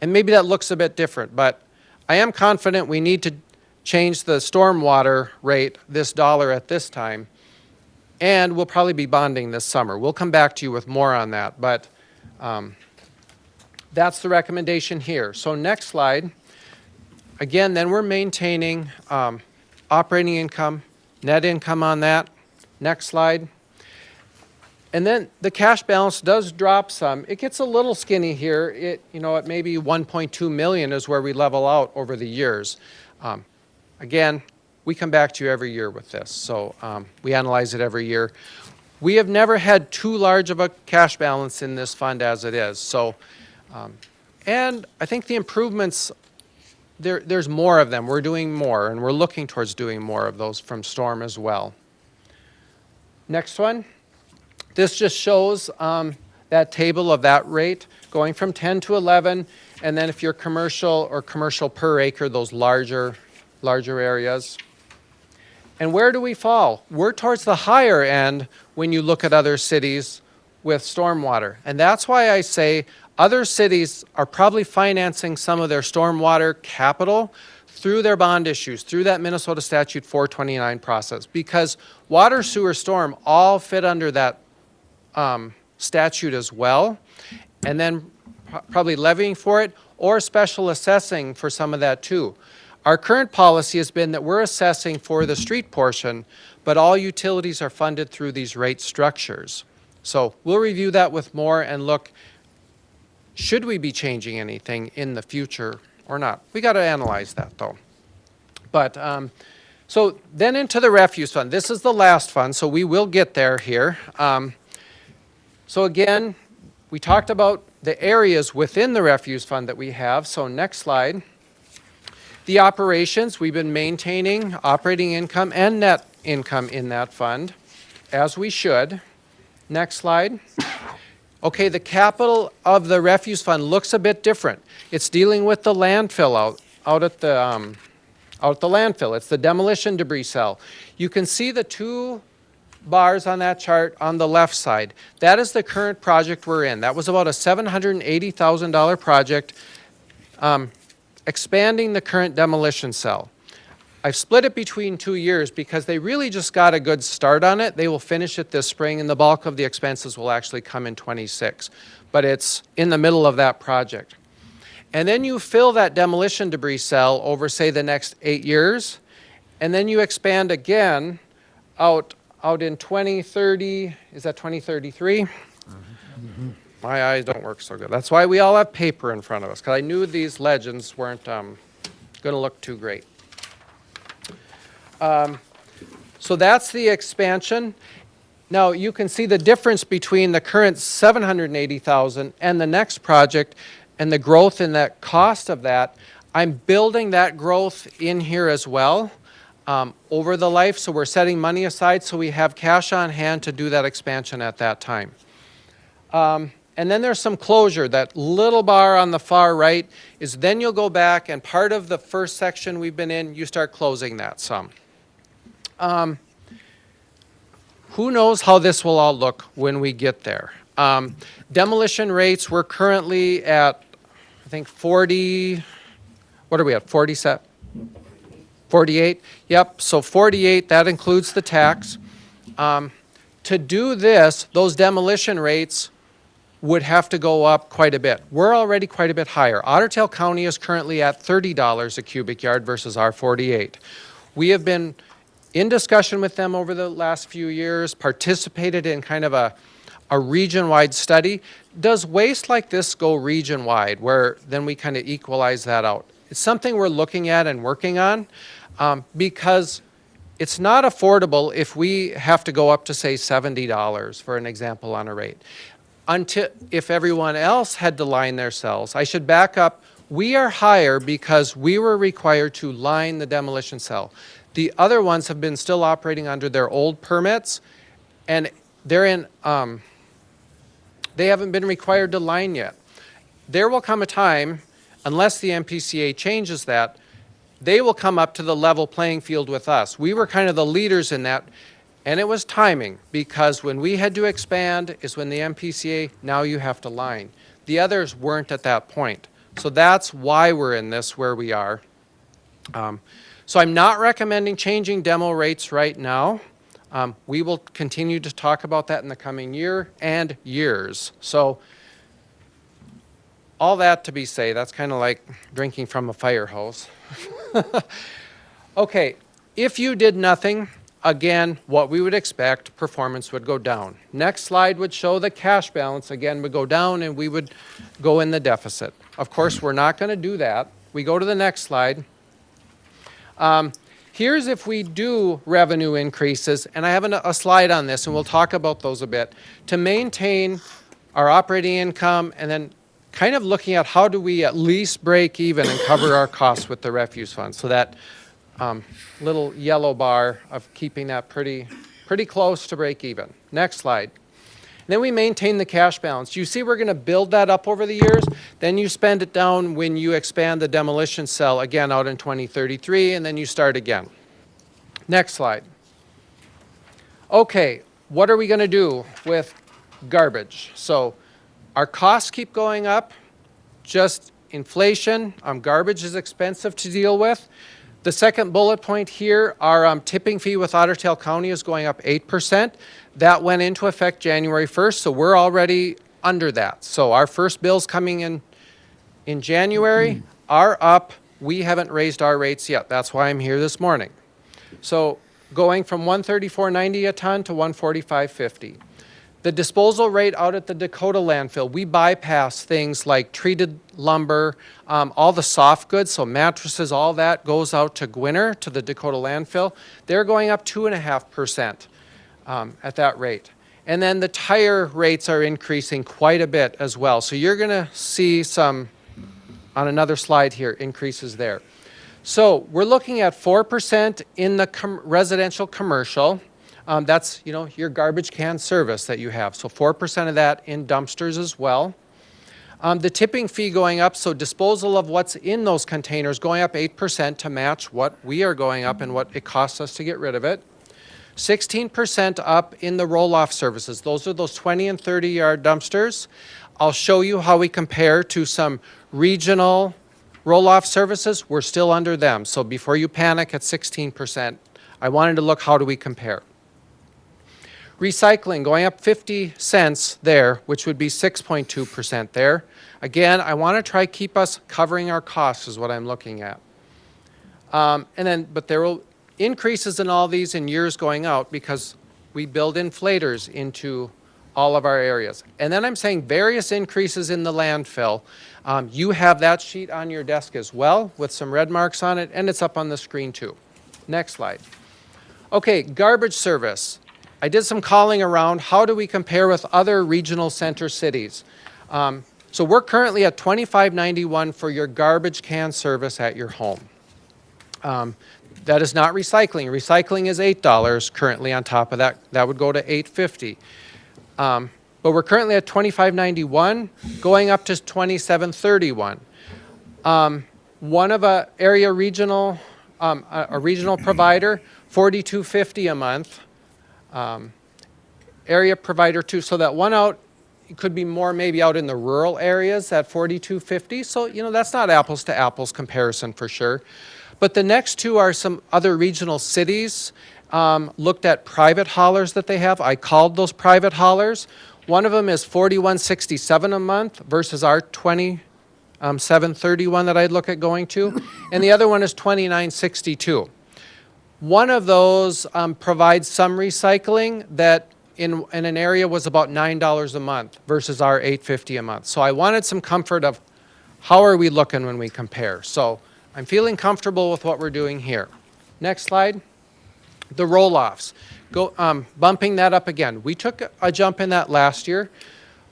J: And maybe that looks a bit different, but I am confident we need to change the stormwater rate, this $1 at this time, and we'll probably be bonding this summer. We'll come back to you with more on that, but that's the recommendation here. So next slide. Again, then we're maintaining operating income, net income on that. Next slide. And then the cash balance does drop some. It gets a little skinny here. It maybe 1.2 million is where we level out over the years. Again, we come back to you every year with this, so we analyze it every year. We have never had too large of a cash balance in this fund as it is. So, and I think the improvements, there's more of them. We're doing more, and we're looking towards doing more of those from storm as well. Next one. This just shows that table of that rate going from 10 to 11, and then if you're commercial or commercial per acre, those larger areas. And where do we fall? We're towards the higher end when you look at other cities with stormwater. And that's why I say other cities are probably financing some of their stormwater capital through their bond issues, through that Minnesota Statute 429 process, because water, sewer, storm all fit under that statute as well, and then probably levying for it or special assessing for some of that too. Our current policy has been that we're assessing for the street portion, but all utilities are funded through these rate structures. So we'll review that with more and look, should we be changing anything in the future or not? We got to analyze that though. But so then into the refuse fund. This is the last fund, so we will get there here. So again, we talked about the areas within the refuse fund that we have. So next slide. The operations, we've been maintaining operating income and net income in that fund, as we should. Next slide. Okay, the capital of the refuse fund looks a bit different. It's dealing with the landfill out at the landfill. It's the demolition debris cell. You can see the two bars on that chart on the left side. That is the current project we're in. That was about a $780,000 project, expanding the current demolition cell. I've split it between 2 years because they really just got a good start on it. They will finish it this spring, and the bulk of the expenses will actually come in '26. But it's in the middle of that project. And then you fill that demolition debris cell over, say, the next 8 years, and then you expand again out in 2030, is that 2033? My eyes don't work so good. That's why we all have paper in front of us, because I knew these legends weren't going to look too great. So that's the expansion. Now you can see the difference between the current 780,000 and the next project and the growth in that cost of that. I'm building that growth in here as well over the life. So we're setting money aside so we have cash on hand to do that expansion at that time. And then there's some closure. That little bar on the far right is then you'll go back and part of the first section we've been in, you start closing that sum. Who knows how this will all look when we get there? Demolition rates, we're currently at, I think 40, what are we at, 47? 48? Yep, so 48, that includes the tax. To do this, those demolition rates would have to go up quite a bit. We're already quite a bit higher. Otter Tail County is currently at $30 a cubic yard versus our 48. We have been in discussion with them over the last few years, participated in kind of a region-wide study. Does waste like this go region-wide, where then we kind of equalize that out? It's something we're looking at and working on because it's not affordable if we have to go up to, say, $70, for an example, on a rate. If everyone else had to line their cells, I should back up, we are higher because we were required to line the demolition cell. The other ones have been still operating under their old permits, and they're in, they haven't been required to line yet. There will come a time, unless the MPCA changes that, they will come up to the level playing field with us. We were kind of the leaders in that, and it was timing, because when we had to expand is when the MPCA, now you have to line. The others weren't at that point. So that's why we're in this where we are. So I'm not recommending changing demo rates right now. We will continue to talk about that in the coming year and years. So all that to be said, that's kind of like drinking from a fire hose. Okay, if you did nothing, again, what we would expect, performance would go down. Next slide would show the cash balance, again, would go down and we would go in the deficit. Of course, we're not going to do that. We go to the next slide. Here's if we do revenue increases, and I have a slide on this, and we'll talk about those a bit, to maintain our operating income and then kind of looking at how do we at least break even and cover our costs with the refuse fund. So that little yellow bar of keeping that pretty close to break even. Next slide. And then we maintain the cash balance. You see we're going to build that up over the years. Then you spend it down when you expand the demolition cell again out in 2033, and then you start again. Next slide. Okay, what are we going to do with garbage? So our costs keep going up, just inflation. Garbage is expensive to deal with. The second bullet point here, our tipping fee with Otter Tail County is going up 8%. That went into effect January 1st, so we're already under that. So our first bills coming in January are up we haven't raised our rates yet. That's why I'm here this morning. So going from 134.90 a ton to 145.50. The disposal rate out at the Dakota landfill, we bypass things like treated lumber, all the soft goods, so mattresses, all that goes out to Gwinner, to the Dakota landfill. They're going up 2.5% at that rate. And then the tire rates are increasing quite a bit as well. So you're going to see some, on another slide here, increases there. So we're looking at 4% in the residential commercial. That's, you know, your garbage can service that you have. So 4% of that in dumpsters as well. The tipping fee going up, so disposal of what's in those containers going up 8% to match what we are going up and what it costs us to get rid of it. 16% up in the roll-off services. Those are those 20 and 30-yard dumpsters. I'll show you how we compare to some regional roll-off services. We're still under them. So before you panic at 16%, I wanted to look how do we compare. Recycling going up 50 cents there, which would be 6.2% there. Again, I want to try keep us covering our costs is what I'm looking at. But there will increases in all these in years going out because we build inflators into all of our areas. And then I'm saying various increases in the landfill. You have that sheet on your desk as well with some red marks on it, and it's up on the screen too. Next slide. Okay, garbage service. I did some calling around. How do we compare with other regional center cities? So we're currently at $25.91 for your garbage can service at your home. That is not recycling. Recycling is $8 currently on top of that. That would go to $8.50. But we're currently at $25.91, going up to $27.31. One of a area regional, a regional provider, $42.50 a month. Area provider two, so that one out could be more maybe out in the rural areas at $42.50. So, you know, that's not apples to apples comparison for sure. But the next two are some other regional cities, looked at private haulers that they have. I called those private haulers. One of them is $41.67 a month versus our $27.31 that I'd look at going to. And the other one is $29.62. One of those provides some recycling that in an area was about $9 a month versus our $8.50 a month. So I wanted some comfort of how are we looking when we compare. So I'm feeling comfortable with what we're doing here. Next slide. The roll-offs. Bumping that up again. We took a jump in that last year.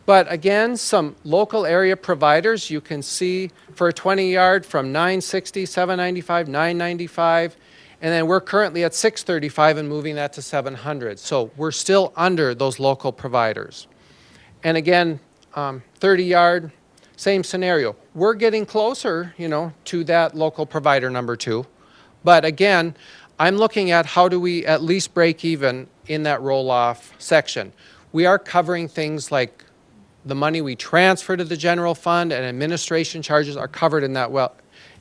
J: But again, some local area providers, you can see for a 20-yard from $9.60, $7.95, $9.95. And then we're currently at $6.35 and moving that to $700. So we're still under those local providers. And again, 30-yard, same scenario. We're getting closer, you know, to that local provider number two. But again, I'm looking at how do we at least break even in that roll-off section. We are covering things like the money we transfer to the general fund and administration charges are covered in that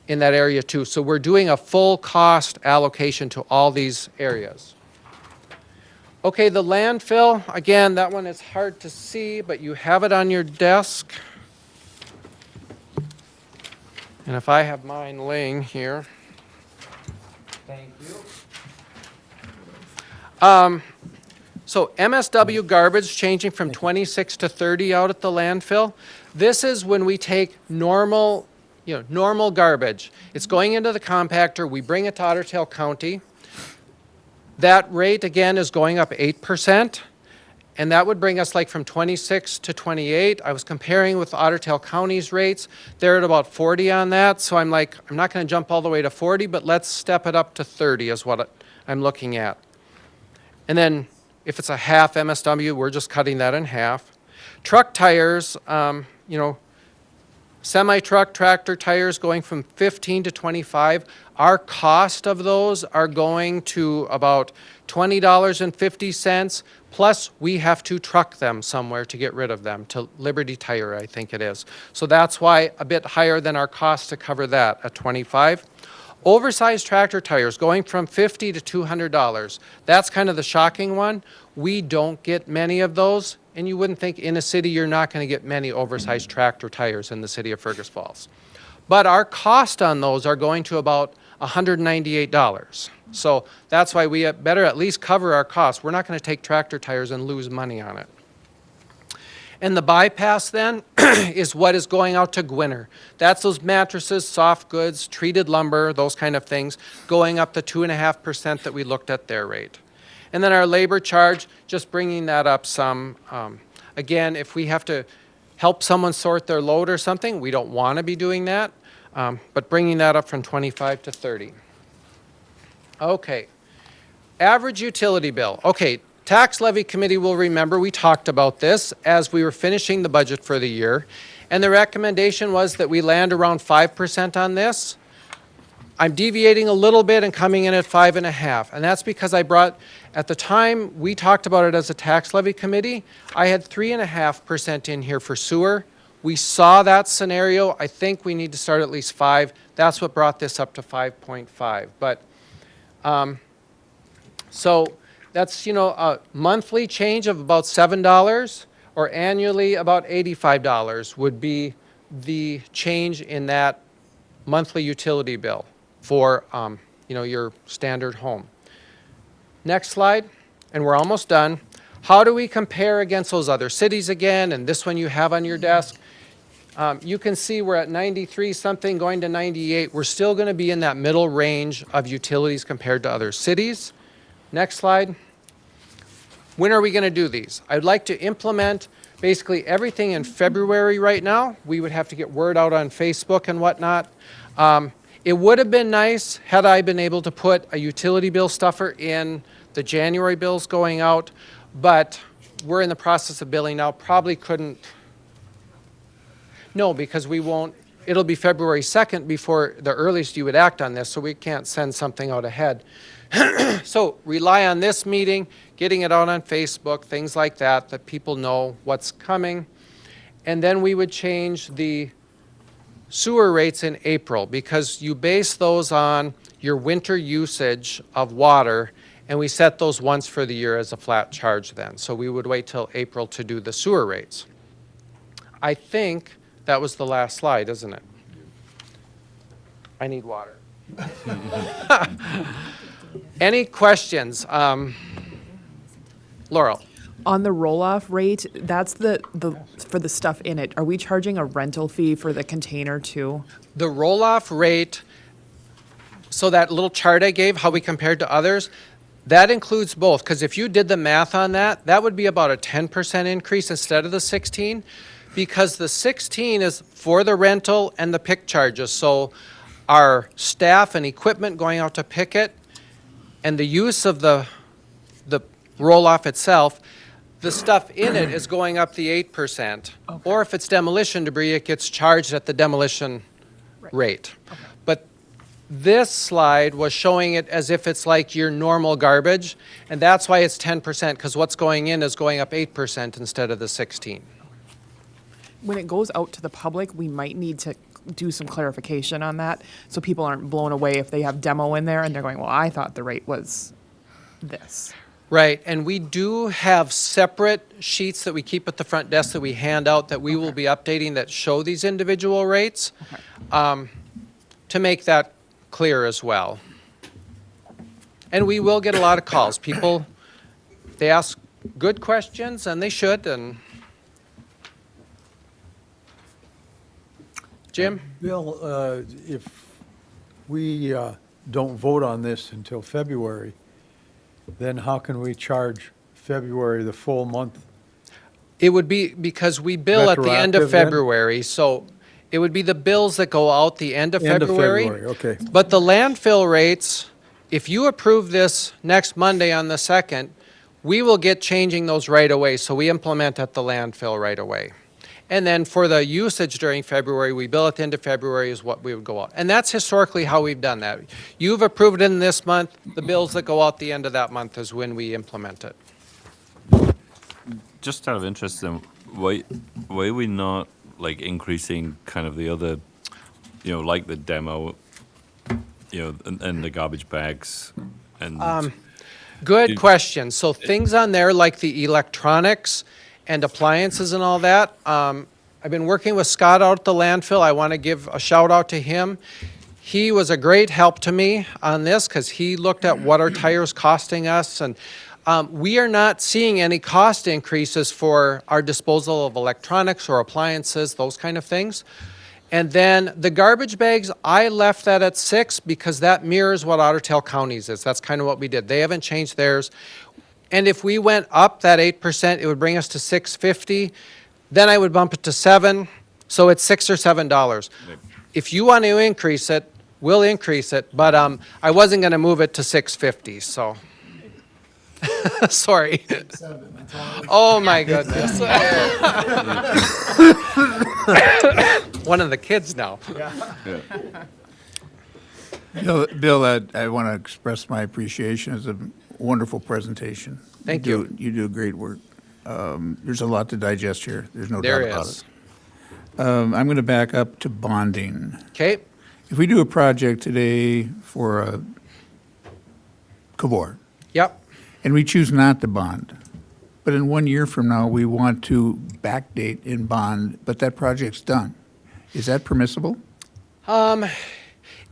J: in that area too. So we're doing a full cost allocation to all these areas. Okay, the landfill, again, that one is hard to see, but you have it on your desk. And if I have mine laying here. Thank you. So MSW garbage changing from 26 to 30 out at the landfill. This is when we take normal garbage. It's going into the compactor. We bring it to Otter Tail County. That rate, again, is going up 8%. And that would bring us like from 26 to 28. I was comparing with Otter Tail County's rates. They're at about 40 on that. So I'm like, I'm not going to jump all the way to 40, but let's step it up to 30 is what I'm looking at. And then if it's a half MSW, we're just cutting that in half. Truck tires, semi-truck, tractor tires going from 15 to 25. Our cost of those are going to about $20.50, plus we have to truck them somewhere to get rid of them, to Liberty Tire, I think it is. So that's why a bit higher than our cost to cover that at 25. Oversized tractor tires going from $50 to $200. That's kind of the shocking one. We don't get many of those. And you wouldn't think in a city you're not going to get many oversized tractor tires in the city of Fergus Falls. But our cost on those are going to about $198. So that's why we better at least cover our costs. We're not going to take tractor tires and lose money on it. And the bypass then is what is going out to Gwinner. That's those mattresses, soft goods, treated lumber, those kind of things, going up to 2.5% that we looked at their rate. And then our labor charge, just bringing that up some. Again, if we have to help someone sort their load or something, we don't want to be doing that, but bringing that up from 25 to 30. Okay, average utility bill. Okay, Tax Levy Committee will remember we talked about this as we were finishing the budget for the year, and the recommendation was that we land around 5% on this. I'm deviating a little bit and coming in at 5.5, and that's because I brought, at the time we talked about it as a Tax Levy Committee, I had 3.5% in here for sewer. We saw that scenario. I think we need to start at least 5. That's what brought this up to 5.5. But so that's, you know, a monthly change of about $7 or annually about $85 would be the change in that monthly utility bill for, you know, your standard home. Next slide, and we're almost done. How do we compare against those other cities again? And this one you have on your desk. You can see we're at 93 something going to 98. We're still going to be in that middle range of utilities compared to other cities. Next slide. When are we going to do these? I'd like to implement basically everything in February right now. We would have to get word out on Facebook and whatnot. It would have been nice had I been able to put a utility bill stuffer in the January bills going out, but we're in the process of billing now. Probably couldn't. No, because we won't. It'll be February 2nd before the earliest you would act on this, so we can't send something out ahead. So rely on this meeting, getting it out on Facebook, things like that, that people know what's coming. And then we would change the sewer rates in April because you base those on your winter usage of water, and we set those once for the year as a flat charge then. So we would wait till April to do the sewer rates. I think that was the last slide, isn't it? I need water. Any questions? Laurel.
I: On the roll-off rate, that's the for the stuff in it. Are we charging a rental fee for the container too?
J: The roll-off rate, so that little chart I gave, how we compared to others, that includes both. Because if you did the math on that, that would be about a 10% increase instead of the 16, because the 16 is for the rental and the pick charges. So our staff and equipment going out to pick it, and the use of the roll-off itself, the stuff in it is going up the 8%. Okay. Or if it's demolition debris, it gets charged at the demolition rate. Okay. But this slide was showing it as if it's like your normal garbage, and that's why it's 10%, because what's going in is going up 8% instead of the 16.
I: When it goes out to the public, we might need to do some clarification on that so people aren't blown away if they have demo in there and they're going, well, I thought the rate was this.
J: Right, and we do have separate sheets that we keep at the front desk that we hand out that we will be updating that show these individual rates, to make that clear as well. And we will get a lot of calls. People, they ask good questions, and they should. And Jim?
K: Bill, if we don't vote on this until February, then how can we charge February the full month?
J: It would be because we bill at the end of
K: Retroactive then?
J: February, so it would be the bills that go out the end of
K: End of
J: February.
K: February, okay.
J: But the landfill rates, if you approve this next Monday on the 2nd, we will get changing those right away, so we implement at the landfill right away. And then for the usage during February, we bill at the end of February is what we would go out. And that's historically how we've done that. You've approved it in this month, the bills that go out the end of that month is when we implement it.
A: Just out of interest, then, why are we not like increasing kind of the other, you know, like the demo, you know, and the garbage bags, and
J: Good question. So things on there like the electronics and appliances and all that, I've been working with Scott out at the landfill. I want to give a shout out to him. He was a great help to me on this because he looked at what our tires costing us, and we are not seeing any cost increases for our disposal of electronics or appliances, those kind of things. And then the garbage bags, I left that at 6 because that mirrors what Otter Tail County's is. That's kind of what we did. They haven't changed theirs. And if we went up that 8%, it would bring us to $6.50. Then I would bump it to 7, so it's $6 or $7. If you want to increase it, we'll increase it, but I wasn't going to move it to $6.50, so. Sorry. Oh, my goodness. One of the kids now.
E: Bill, I want to express my appreciation. It's a wonderful presentation.
J: Thank you.
E: You do great work. There's a lot to digest here. There's no
J: There
E: doubt about
J: is.
E: it. I'm going to back up to bonding.
J: Okay,
E: If we do a project today for a Cavor,
J: yep.
E: and we choose not to bond, but in 1 year from now, we want to backdate and bond, but that project's done, is that permissible?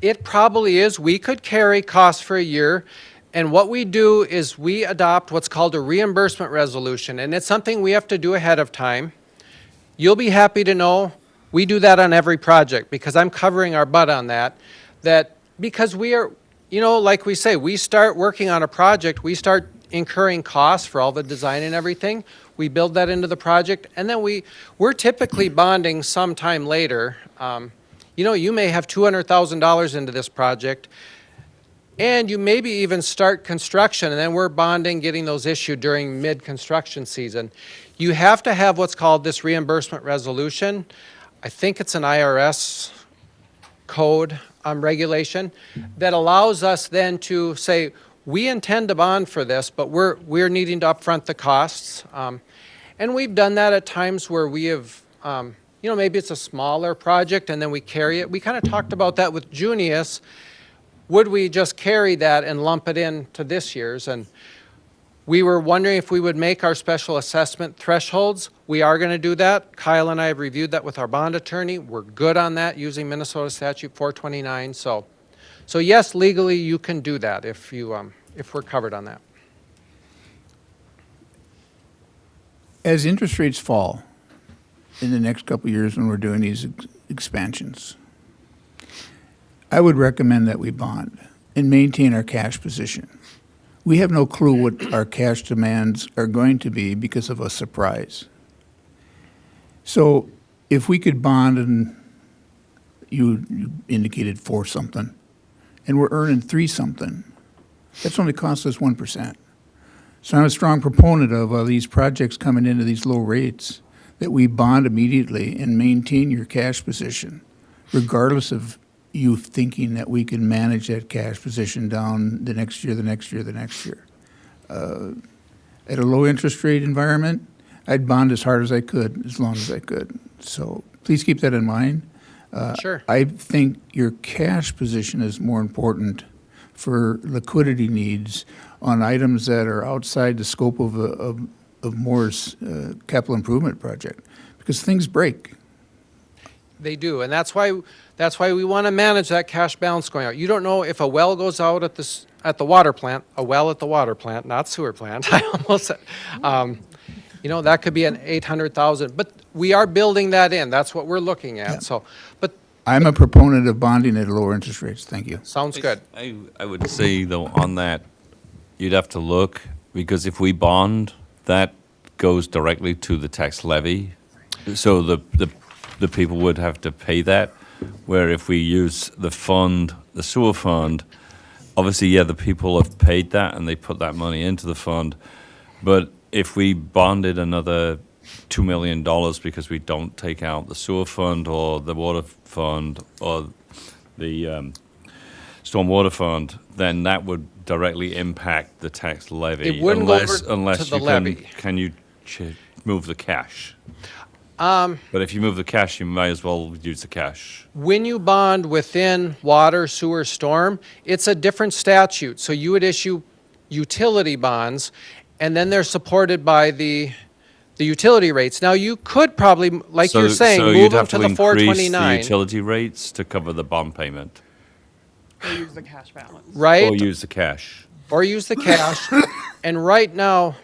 J: It probably is. We could carry costs for a year, and what we do is we adopt what's called a reimbursement resolution, and it's something we have to do ahead of time. You'll be happy to know we do that on every project because I'm covering our butt on that because we are, like we say, we start working on a project, we start incurring costs for all the design and everything. We build that into the project, and then we're typically bonding sometime later. You may have $200,000 into this project, and you maybe even start construction, and then we're bonding, getting those issued during mid-construction season. You have to have what's called this reimbursement resolution. I think it's an IRS code regulation that allows us then to say, we intend to bond for this, but we're needing to upfront the costs. And we've done that at times where we have, maybe it's a smaller project and then we carry it. We kind of talked about that with Junius. Would we just carry that and lump it into this year's? And we were wondering if we would make our special assessment thresholds. We are going to do that. Kyle and I have reviewed that with our bond attorney. We're good on that using Minnesota Statute 429. So yes, legally you can do that if we're covered on that.
E: As interest rates fall in the next couple of years when we're doing these expansions, I would recommend that we bond and maintain our cash position. We have no clue what our cash demands are going to be because of a surprise. So if we could bond, and you indicated 4 something, and we're earning 3 something, that's only cost us 1%. So I'm a strong proponent of these projects coming into these low rates, that we bond immediately and maintain your cash position, regardless of you thinking that we can manage that cash position down the next year, the next year, the next year. At a low interest rate environment, I'd bond as hard as I could, as long as I could. So please keep that in mind.
J: Sure.
E: I think your cash position is more important for liquidity needs on items that are outside the scope of Moore's capital improvement project, because things break.
J: They do, and that's why we want to manage that cash balance going out. You don't know if a well goes out at the water plant, not sewer plant. I almost said, that could be an 800,000, but we are building that in. That's what we're looking at. Yeah. So, but
E: I'm a proponent of bonding at lower interest rates. Thank you.
J: Sounds good.
A: I would say though on that, you'd have to look, because if we bond, that goes directly to the tax levy. So the people would have to pay that, where if we use the fund, the sewer fund, obviously, yeah, the people have paid that and they put that money into the fund. But if we bonded another $2 million because we don't take out the sewer fund or the water fund or the stormwater fund, then that would directly impact the tax levy.
J: It wouldn't go over
A: unless
J: to the
A: you
J: levy.
A: Can you move the cash? But if you move the cash, you might as well use the cash.
J: When you bond within water, sewer, storm, it's a different statute. So you would issue utility bonds, and then they're supported by the the utility rates. Now, you could probably, like you're saying,
A: so
J: move
A: you'd
J: them
A: have
J: to the
A: increase
J: 429,
A: the utility rates to cover the bond payment,
I: Or use the cash balance.
J: right?
A: or use the cash.
J: Or use the cash. And right now,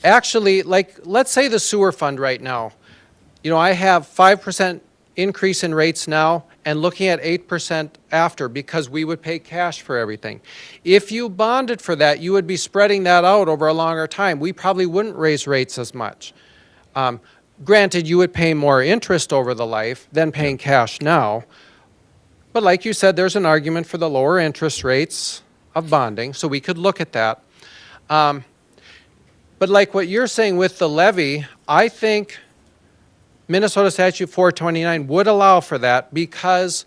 J: actually, like, let's say the sewer fund right now, you know, I have 5% increase in rates now and looking at 8% after because we would pay cash for everything. If you bonded for that, you would be spreading that out over a longer time. We probably wouldn't raise rates as much. Granted, you would pay more interest over the life than paying cash now. But like you said, there's an argument for the lower interest rates of bonding, so we could look at that. But like what you're saying with the levy, I think Minnesota Statute 429 would allow for that because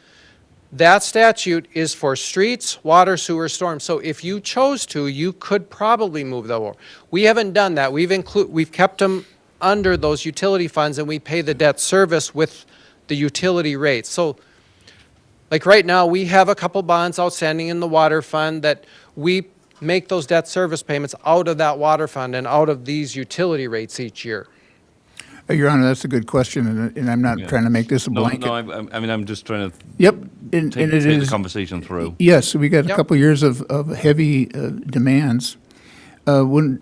J: that statute is for streets, water, sewer, storm. So if you chose to, you could probably move them over. We haven't done that. We've kept them under those utility funds and we pay the debt service with the utility rates. So like right now, we have a couple bonds outstanding in the water fund that we make those debt service payments out of that water fund and out of these utility rates each year.
E: Your Honor, that's a good question, and I'm not trying to make this a
A: No,
E: blanket.
A: no, I mean, I'm just trying to
E: Yep, and
A: take
E: it
A: the
E: is,
A: conversation through.
E: yes, we got a
J: Yep.
E: couple years of heavy demands. When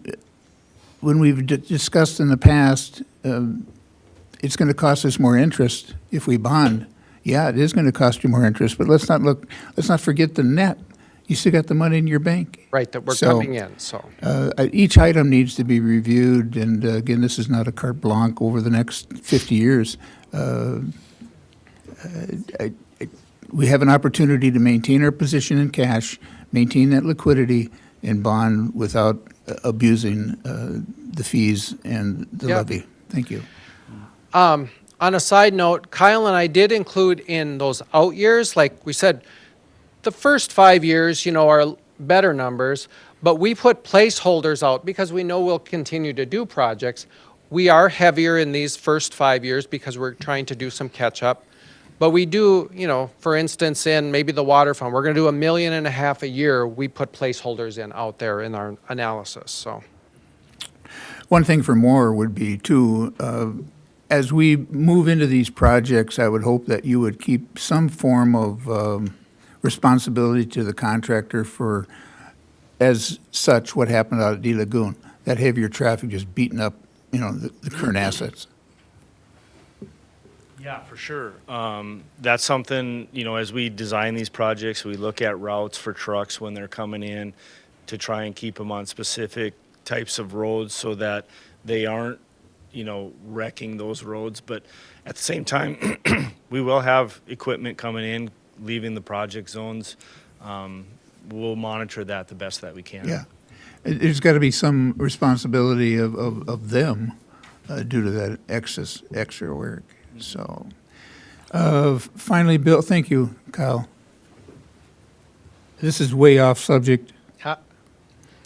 E: we've discussed in the past, it's going to cost us more interest if we bond. Yeah, it is going to cost you more interest, but let's not forget the net. You still got the money in your bank.
J: Right, that we're
E: So,
J: coming in, so.
E: Each item needs to be reviewed, and again, this is not a carte blanche over the next 50 years. We have an opportunity to maintain our position in cash, maintain that liquidity, and bond without abusing the fees and the
J: Yep.
E: levy. Thank you.
J: On a side note, Kyle and I did include in those out years, like we said, the first 5 years, you know, are better numbers, but we put placeholders out because we know we'll continue to do projects. We are heavier in these first 5 years because we're trying to do some catch up. But we do, you know, for instance, in maybe the water fund, we're going to do $1.5 million a year. We put placeholders in out there in our analysis, so.
E: One thing for more would be too, as we move into these projects, I would hope that you would keep some form of responsibility to the contractor for, as such, what happened out at D Lagoon, that heavier traffic just beating up, you know, the current assets.
H: Yeah, for sure. That's something, you know, as we design these projects, we look at routes for trucks when they're coming in to try and keep them on specific types of roads so that they aren't, you know, wrecking those roads. But at the same time, we will have equipment coming in, leaving the project zones. We'll monitor that the best that we can.
E: Yeah. There's got to be some responsibility of them due to that extra work. So, finally, Bill, thank you, Kyle. This is way off subject.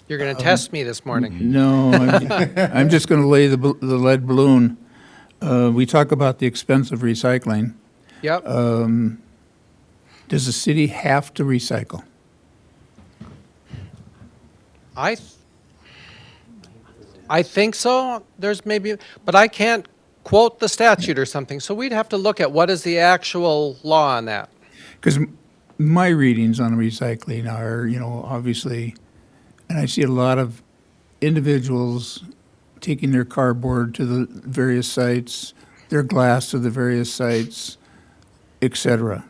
J: You're going to test me this morning.
E: No, I'm just going to lay the lead balloon. We talk about the expense of recycling.
J: Yep.
E: Does the city have to recycle?
J: I think so. There's maybe, but I can't quote the statute or something. So we'd have to look at what is the actual law on that.
E: Because my readings on recycling are, you know, obviously, and I see a lot of individuals taking their cardboard to the various sites, their glass to the various sites, et cetera.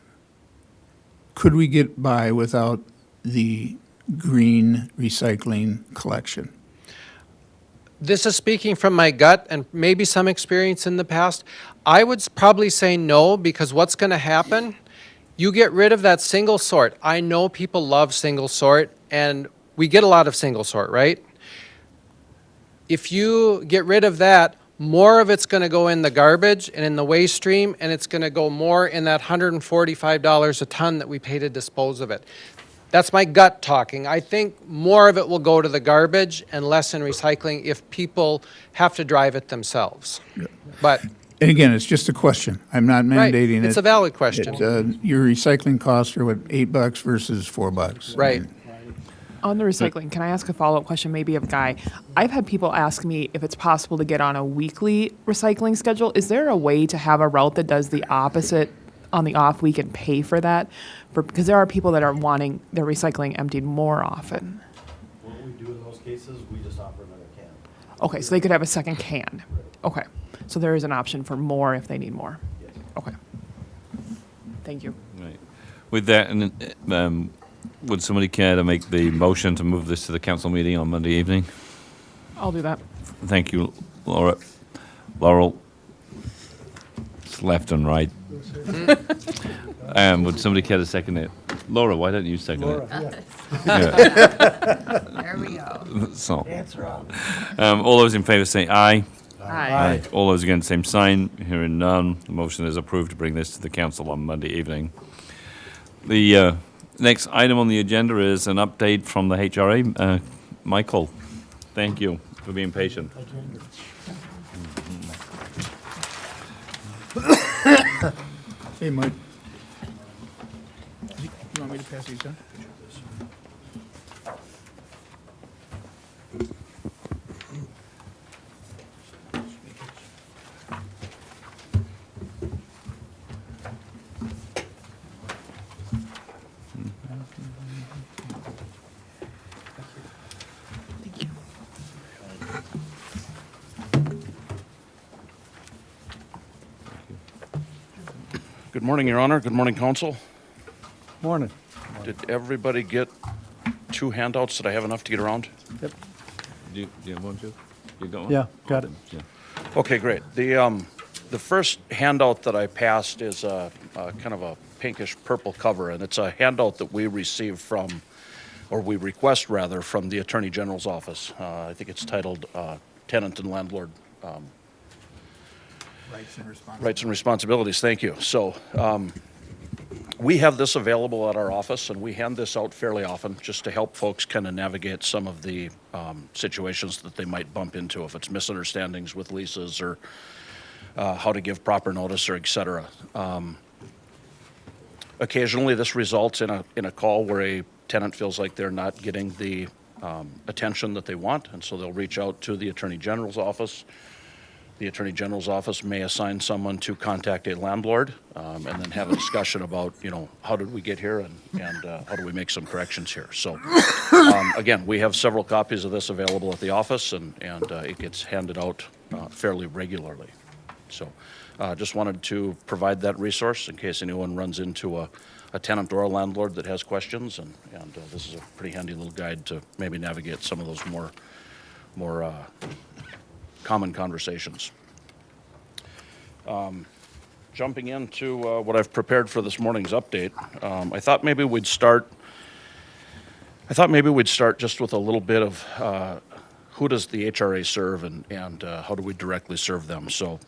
E: Could we get by without the green recycling collection?
J: This is speaking from my gut and maybe some experience in the past. I would probably say no, because what's going to happen, you get rid of that single sort. I know people love single sort, and we get a lot of single sort, right? If you get rid of that, more of it's going to go in the garbage and in the waste stream, and it's going to go more in that $145 a ton that we pay to dispose of it. That's my gut talking. I think more of it will go to the garbage and less in recycling if people have to drive it themselves. But
E: And again, it's just a question. I'm not
J: right,
E: mandating it.
J: it's a valid question.
E: Your recycling costs are what, $8 versus $4?
J: Right.
I: On the recycling, can I ask a follow-up question maybe of Guy? I've had people ask me if it's possible to get on a weekly recycling schedule. Is there a way to have a route that does the opposite on the off week and pay for that? Because there are people that are wanting their recycling emptied more often.
L: What we do in those cases, we just offer another can.
I: Okay, so they could have a second can. Okay, so there is an option for more if they need more.
L: Yes.
I: Okay. Thank you.
A: Right. With that, and would somebody care to make the motion to move this to the council meeting on Monday evening?
I: I'll do that.
A: Thank you, Laura. Laurel. It's left and right. Would somebody care to second it? Laura, why don't you second it? Yeah.
B: There we go.
A: So, all those in favour say aye.
I: Aye.
A: All those against, same sign. Hearing none, the motion is approved to bring this to the council on Monday evening. The next item on the agenda is an update from the HRA. Michael, thank you for being patient.
E: Hey, Mike. You want me to pass these down?
I: Thank you.
M: Good morning, Your Honor. Good morning, Council.
K: Morning.
M: Did everybody get 2 handouts? Did I have enough to get around?
A: Do you want to? You got one?
K: Yeah, got it.
A: Yeah.
M: Okay, great. The first handout that I passed is a kind of a pinkish purple cover, and it's a handout that we receive from, or we request rather, from the Attorney General's office. I think it's titled Tenant and Landlord Rights and Responsibilities. Thank you. So we have this available at our office, and we hand this out fairly often just to help folks kind of navigate some of the situations that they might bump into, if it's misunderstandings with leases or how to give proper notice or et cetera. Occasionally, this results in a call where a tenant feels like they're not getting the attention that they want, and so they'll reach out to the Attorney General's office. The Attorney General's office may assign someone to contact a landlord and then have a discussion about, how did we get here and how do we make some corrections here. So, again, we have several copies of this available at the office, and it gets handed out fairly regularly. So just wanted to provide that resource in case anyone runs into a tenant or a landlord that has questions, and this is a pretty handy little guide to maybe navigate some of those more common conversations. Jumping into what I've prepared for this morning's update, I thought maybe we'd start just with a little bit of who does the HRA serve and how do we directly serve them. So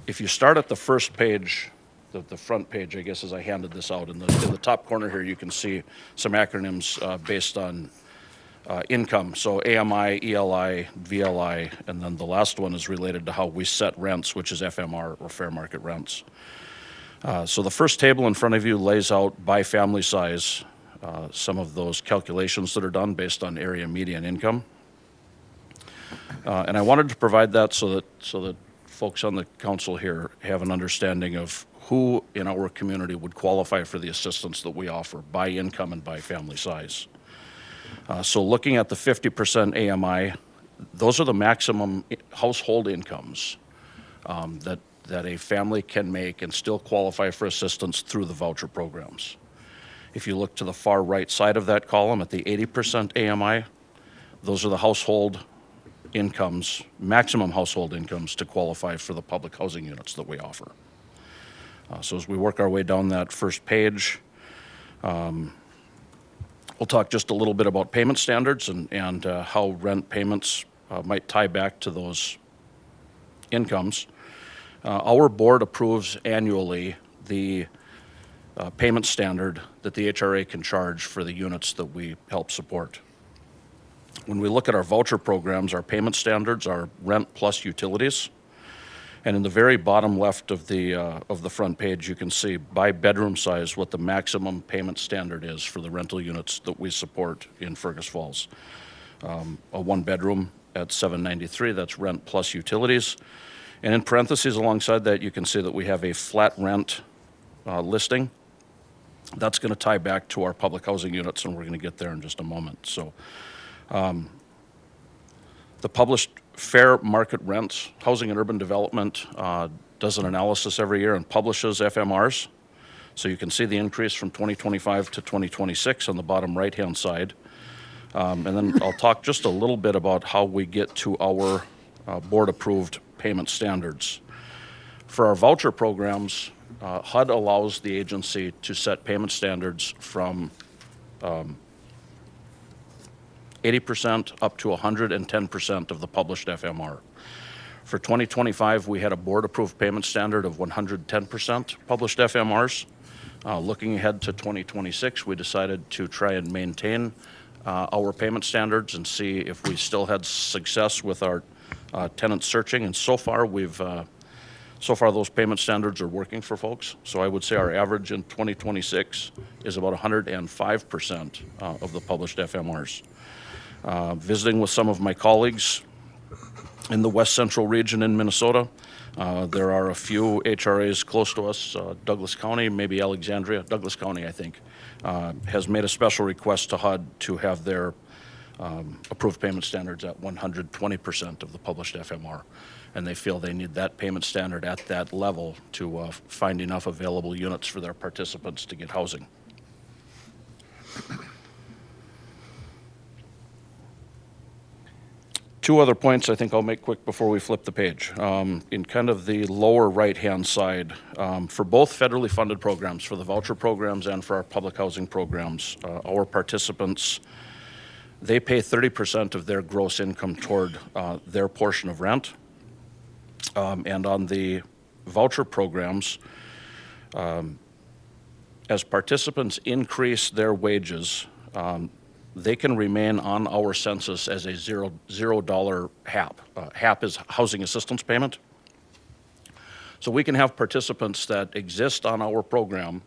M: if you start at the first page, the front page, I guess, as I handed this out, in the top corner here, you can see some acronyms based on income. So AMI, ELI, VLI, and then the last one is related to how we set rents, which is FMR, or fair market rents. So the first table in front of you lays out by family size some of those calculations that are done based on area median income. And I wanted to provide that so that folks on the council here have an understanding of who in our community would qualify for the assistance that we offer by income and by family size. So looking at the 50% AMI, those are the maximum household incomes that a family can make and still qualify for assistance through the voucher programs. If you look to the far right side of that column at the 80% AMI, those are the household incomes, maximum household incomes to qualify for the public housing units that we offer. So as we work our way down that first page, we'll talk just a little bit about payment standards and how rent payments might tie back to those incomes. Our board approves annually the payment standard that the HRA can charge for the units that we help support. When we look at our voucher programs, our payment standards are rent plus utilities. And in the very bottom left of the front page, you can see by bedroom size what the maximum payment standard is for the rental units that we support in Fergus Falls. A one-bedroom at $793, that's rent plus utilities. And in parentheses alongside that, you can see that we have a flat rent listing. That's going to tie back to our public housing units, and we're going to get there in just a moment. So the published fair market rents, Housing and Urban Development does an analysis every year and publishes FMRs. So you can see the increase from 2025 to 2026 on the bottom right-hand side. And then I'll talk just a little bit about how we get to our board-approved payment standards. For our voucher programs, HUD allows the agency to set payment standards from 80% up to 110% of the published FMR. For 2025, we had a board-approved payment standard of 110% published FMRs. Looking ahead to 2026, we decided to try and maintain our payment standards and see if we still had success with our tenant searching. And so far, those payment standards are working for folks. So I would say our average in 2026 is about 105% of the published FMRs. Visiting with some of my colleagues in the West Central region in Minnesota, there are a few HRAs close to us, Douglas County, maybe Alexandria. Douglas County, I think, has made a special request to HUD to have their approved payment standards at 120% of the published FMR. And they feel they need that payment standard at that level to find enough available units for their participants to get housing. Two other points I think I'll make quick before we flip the page. In kind of the lower right-hand side, for both federally funded programs, for the voucher programs and for our public housing programs, our participants, they pay 30% of their gross income toward their portion of rent. And on the voucher programs, as participants increase their wages, they can remain on our census as a $0 HAP. HAP is housing assistance payment. So we can have participants that exist on our program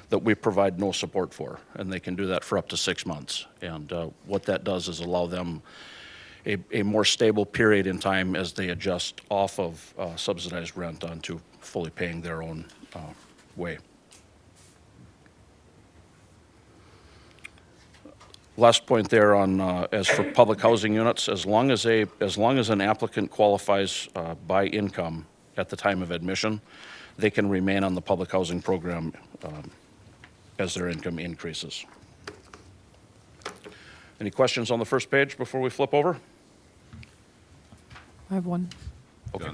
M: that we provide no support for, and they can do that for up to 6 months. And what that does is allow them a more stable period in time as they adjust off of subsidized rent onto fully paying their own way. Last point there on as for public housing units, as long as an applicant qualifies by income at the time of admission, they can remain on the public housing program as their income increases. Any questions on the first page before we flip over?
I: I have one.
M: Okay.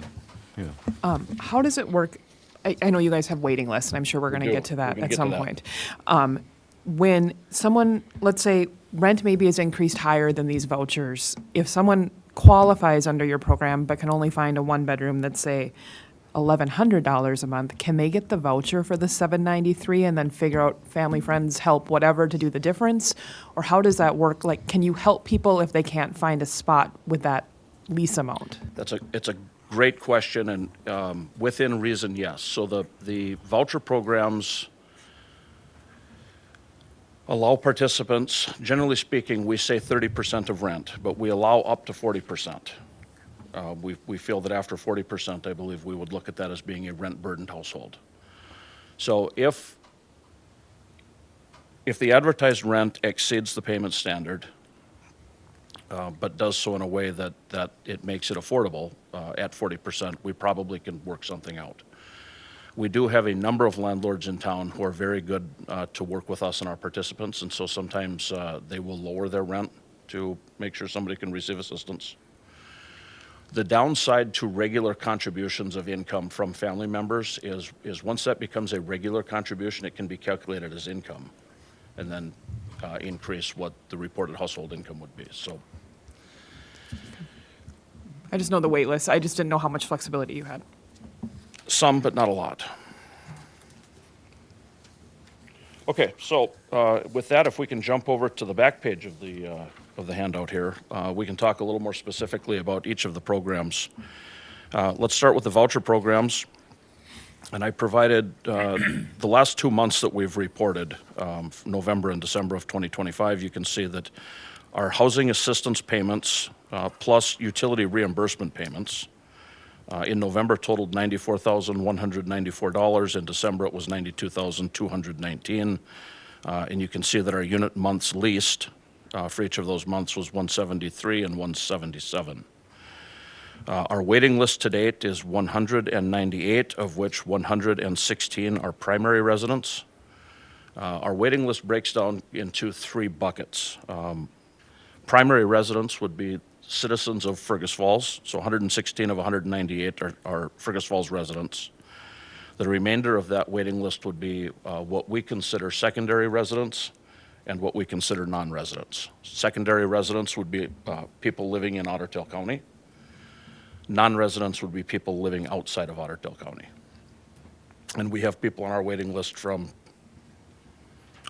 A: Yeah.
I: How does it work? I know you guys have waiting lists, and I'm sure we're going to
M: do.
I: get to
M: We're
I: that
M: gonna
I: at
M: get
I: some
M: to that.
I: point. When someone, let's say, rent maybe is increased higher than these vouchers, if someone qualifies under your program but can only find a one-bedroom that's, say, $1,100 a month, can they get the voucher for the $793 and then figure out family, friends, help, whatever to do the difference? Or how does that work? Like, can you help people if they can't find a spot with that lease amount?
M: It's a great question, and within reason, yes. So the voucher programs allow participants, generally speaking, we say 30% of rent, but we allow up to 40%. We feel that after 40%, I believe we would look at that as being a rent-burdened household. So if the advertised rent exceeds the payment standard, but does so in a way that it makes it affordable at 40%, we probably can work something out. We do have a number of landlords in town who are very good to work with us and our participants, and so sometimes they will lower their rent to make sure somebody can receive assistance. The downside to regular contributions of income from family members is once that becomes a regular contribution, it can be calculated as income and then increase what the reported household income would be. So,
I: I just know the wait list. I just didn't know how much flexibility you had.
M: some, but not a lot. Okay, so with that, if we can jump over to the back page of the handout here, we can talk a little more specifically about each of the programs. Let's start with the voucher programs. And I provided the last 2 months that we've reported, November and December of 2025. You can see that our housing assistance payments plus utility reimbursement payments in November totaled $94,194. In December, it was $92,219. And you can see that our unit months leased for each of those months was 173 and 177. Our waiting list to date is 198, of which 116 are primary residents. Our waiting list breaks down into 3 buckets. Primary residents would be citizens of Fergus Falls, so 116 of 198 are Fergus Falls residents. The remainder of that waiting list would be what we consider secondary residents and what we consider non-residents. Secondary residents would be people living in Ottertail County. Non-residents would be people living outside of Ottertail County. And we have people on our waiting list from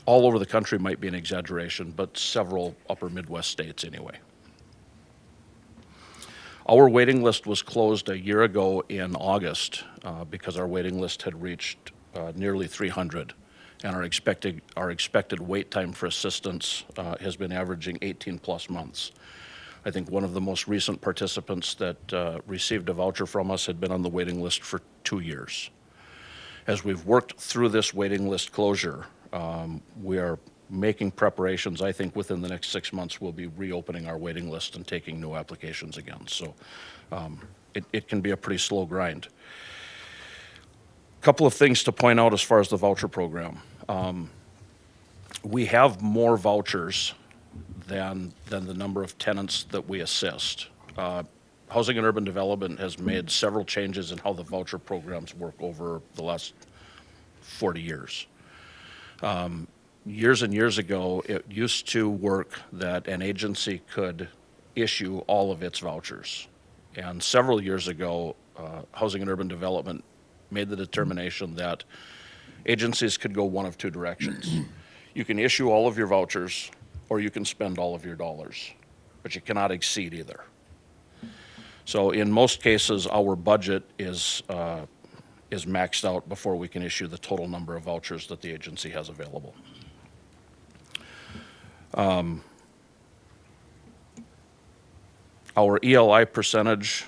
M: all over the country, might be an exaggeration, but several upper Midwest states anyway. Our waiting list was closed a year ago in August because our waiting list had reached nearly 300, and our expected wait time for assistance has been averaging 18 plus months. I think one of the most recent participants that received a voucher from us had been on the waiting list for 2 years. As we've worked through this waiting list closure, we are making preparations. I think within the next 6 months, we'll be reopening our waiting list and taking new applications again. So it can be a pretty slow grind. A couple of things to point out as far as the voucher program. We have more vouchers than the number of tenants that we assist. Housing and Urban Development has made several changes in how the voucher programs work over the last 40 years. Years and years ago, it used to work that an agency could issue all of its vouchers. And several years ago, Housing and Urban Development made the determination that agencies could go one of 2 directions. You can issue all of your vouchers, or you can spend all of your dollars, but you cannot exceed either. So in most cases, our budget is maxed out before we can issue the total number of vouchers that the agency has available. Our ELI percentage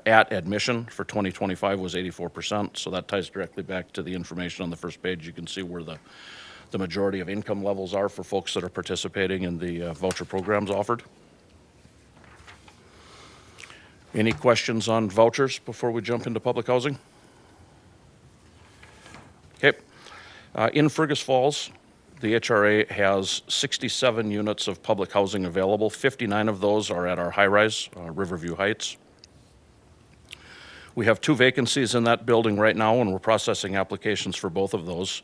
M: at admission for 2025 was 84%, so that ties directly back to the information on the first page. You can see where the majority of income levels are for folks that are participating in the voucher programs offered. Any questions on vouchers before we jump into public housing? Okay. In Fergus Falls, the HRA has 67 units of public housing available. 59 of those are at our high-rise, Riverview Heights. We have 2 vacancies in that building right now, and we're processing applications for both of those.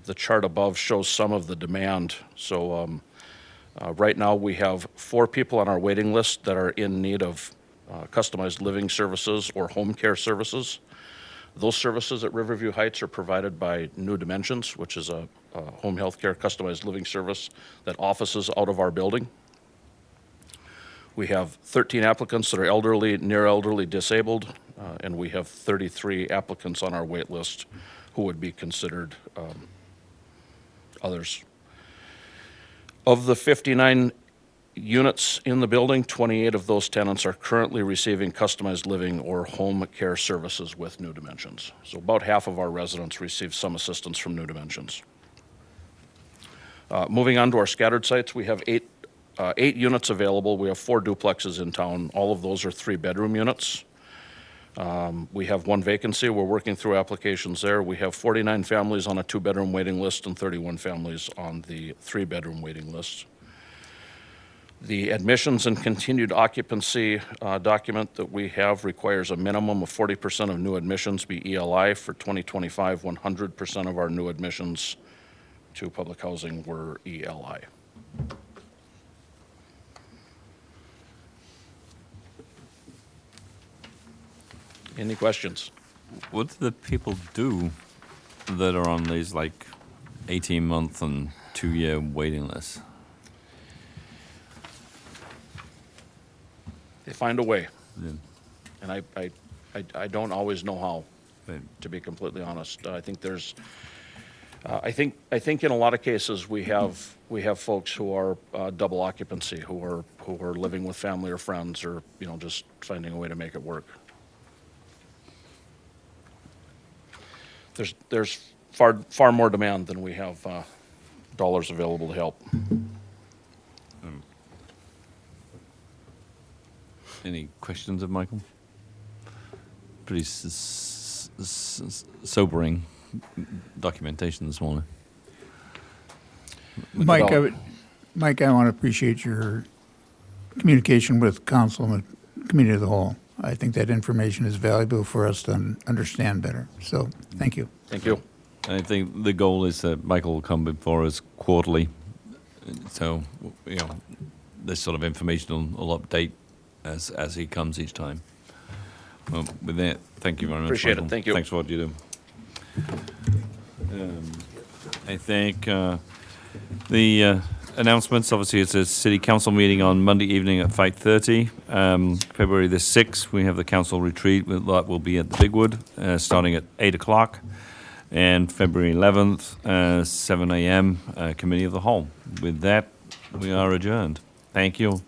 M: The chart above shows some of the demand. So right now we have 4 people on our waiting list that are in need of customized living services or home care services. Those services at Riverview Heights are provided by New Dimensions, which is a home health care customized living service that offices out of our building. We have 13 applicants that are elderly, near elderly, disabled, and we have 33 applicants on our wait list who would be considered others. Of the 59 units in the building, 28 of those tenants are currently receiving customized living or home care services with New Dimensions. So about half of our residents receive some assistance from New Dimensions. Moving on to our scattered sites, we have 8 units available. We have 4 duplexes in town. All of those are 3-bedroom units. We have 1 vacancy. We're working through applications there. We have 49 families on a 2-bedroom waiting list and 31 families on the 3-bedroom waiting list. The admissions and continued occupancy document that we have requires a minimum of 40% of new admissions be ELI. For 2025, 100% of our new admissions to public housing were ELI. Any questions?
A: What do the people do that are on these like 18-month and 2-year waiting lists?
M: They find a way.
A: Yeah.
M: And I don't always know how,
A: Right.
M: to be completely honest. I think there's, I think in a lot of cases, we have folks who are double occupancy, who are living with family or friends, or, you know, just finding a way to make it work. There's far more demand than we have dollars available to help.
A: Any questions of Michael? Pretty sobering documentation this morning.
E: Mike,
M: develop-
E: Mike, I want to appreciate your communication with council and the community of the whole. I think that information is valuable for us to understand better. So, thank you.
M: Thank you.
A: I think the goal is that Michael will come before us quarterly. So, you know, this sort of information will update as he comes each time. Well, with that, thank you very much.
M: Appreciate it.
A: Michael.
M: Thank you.
A: Thanks for what you do. I think the announcements, obviously, it's a city council meeting on Monday evening at 5:30. February the 6th, we have the council retreat. That will be at the Bigwood, starting at 8 o'clock. And February 11th, 7 a.m., Committee of the Whole. With that, we are adjourned. Thank you.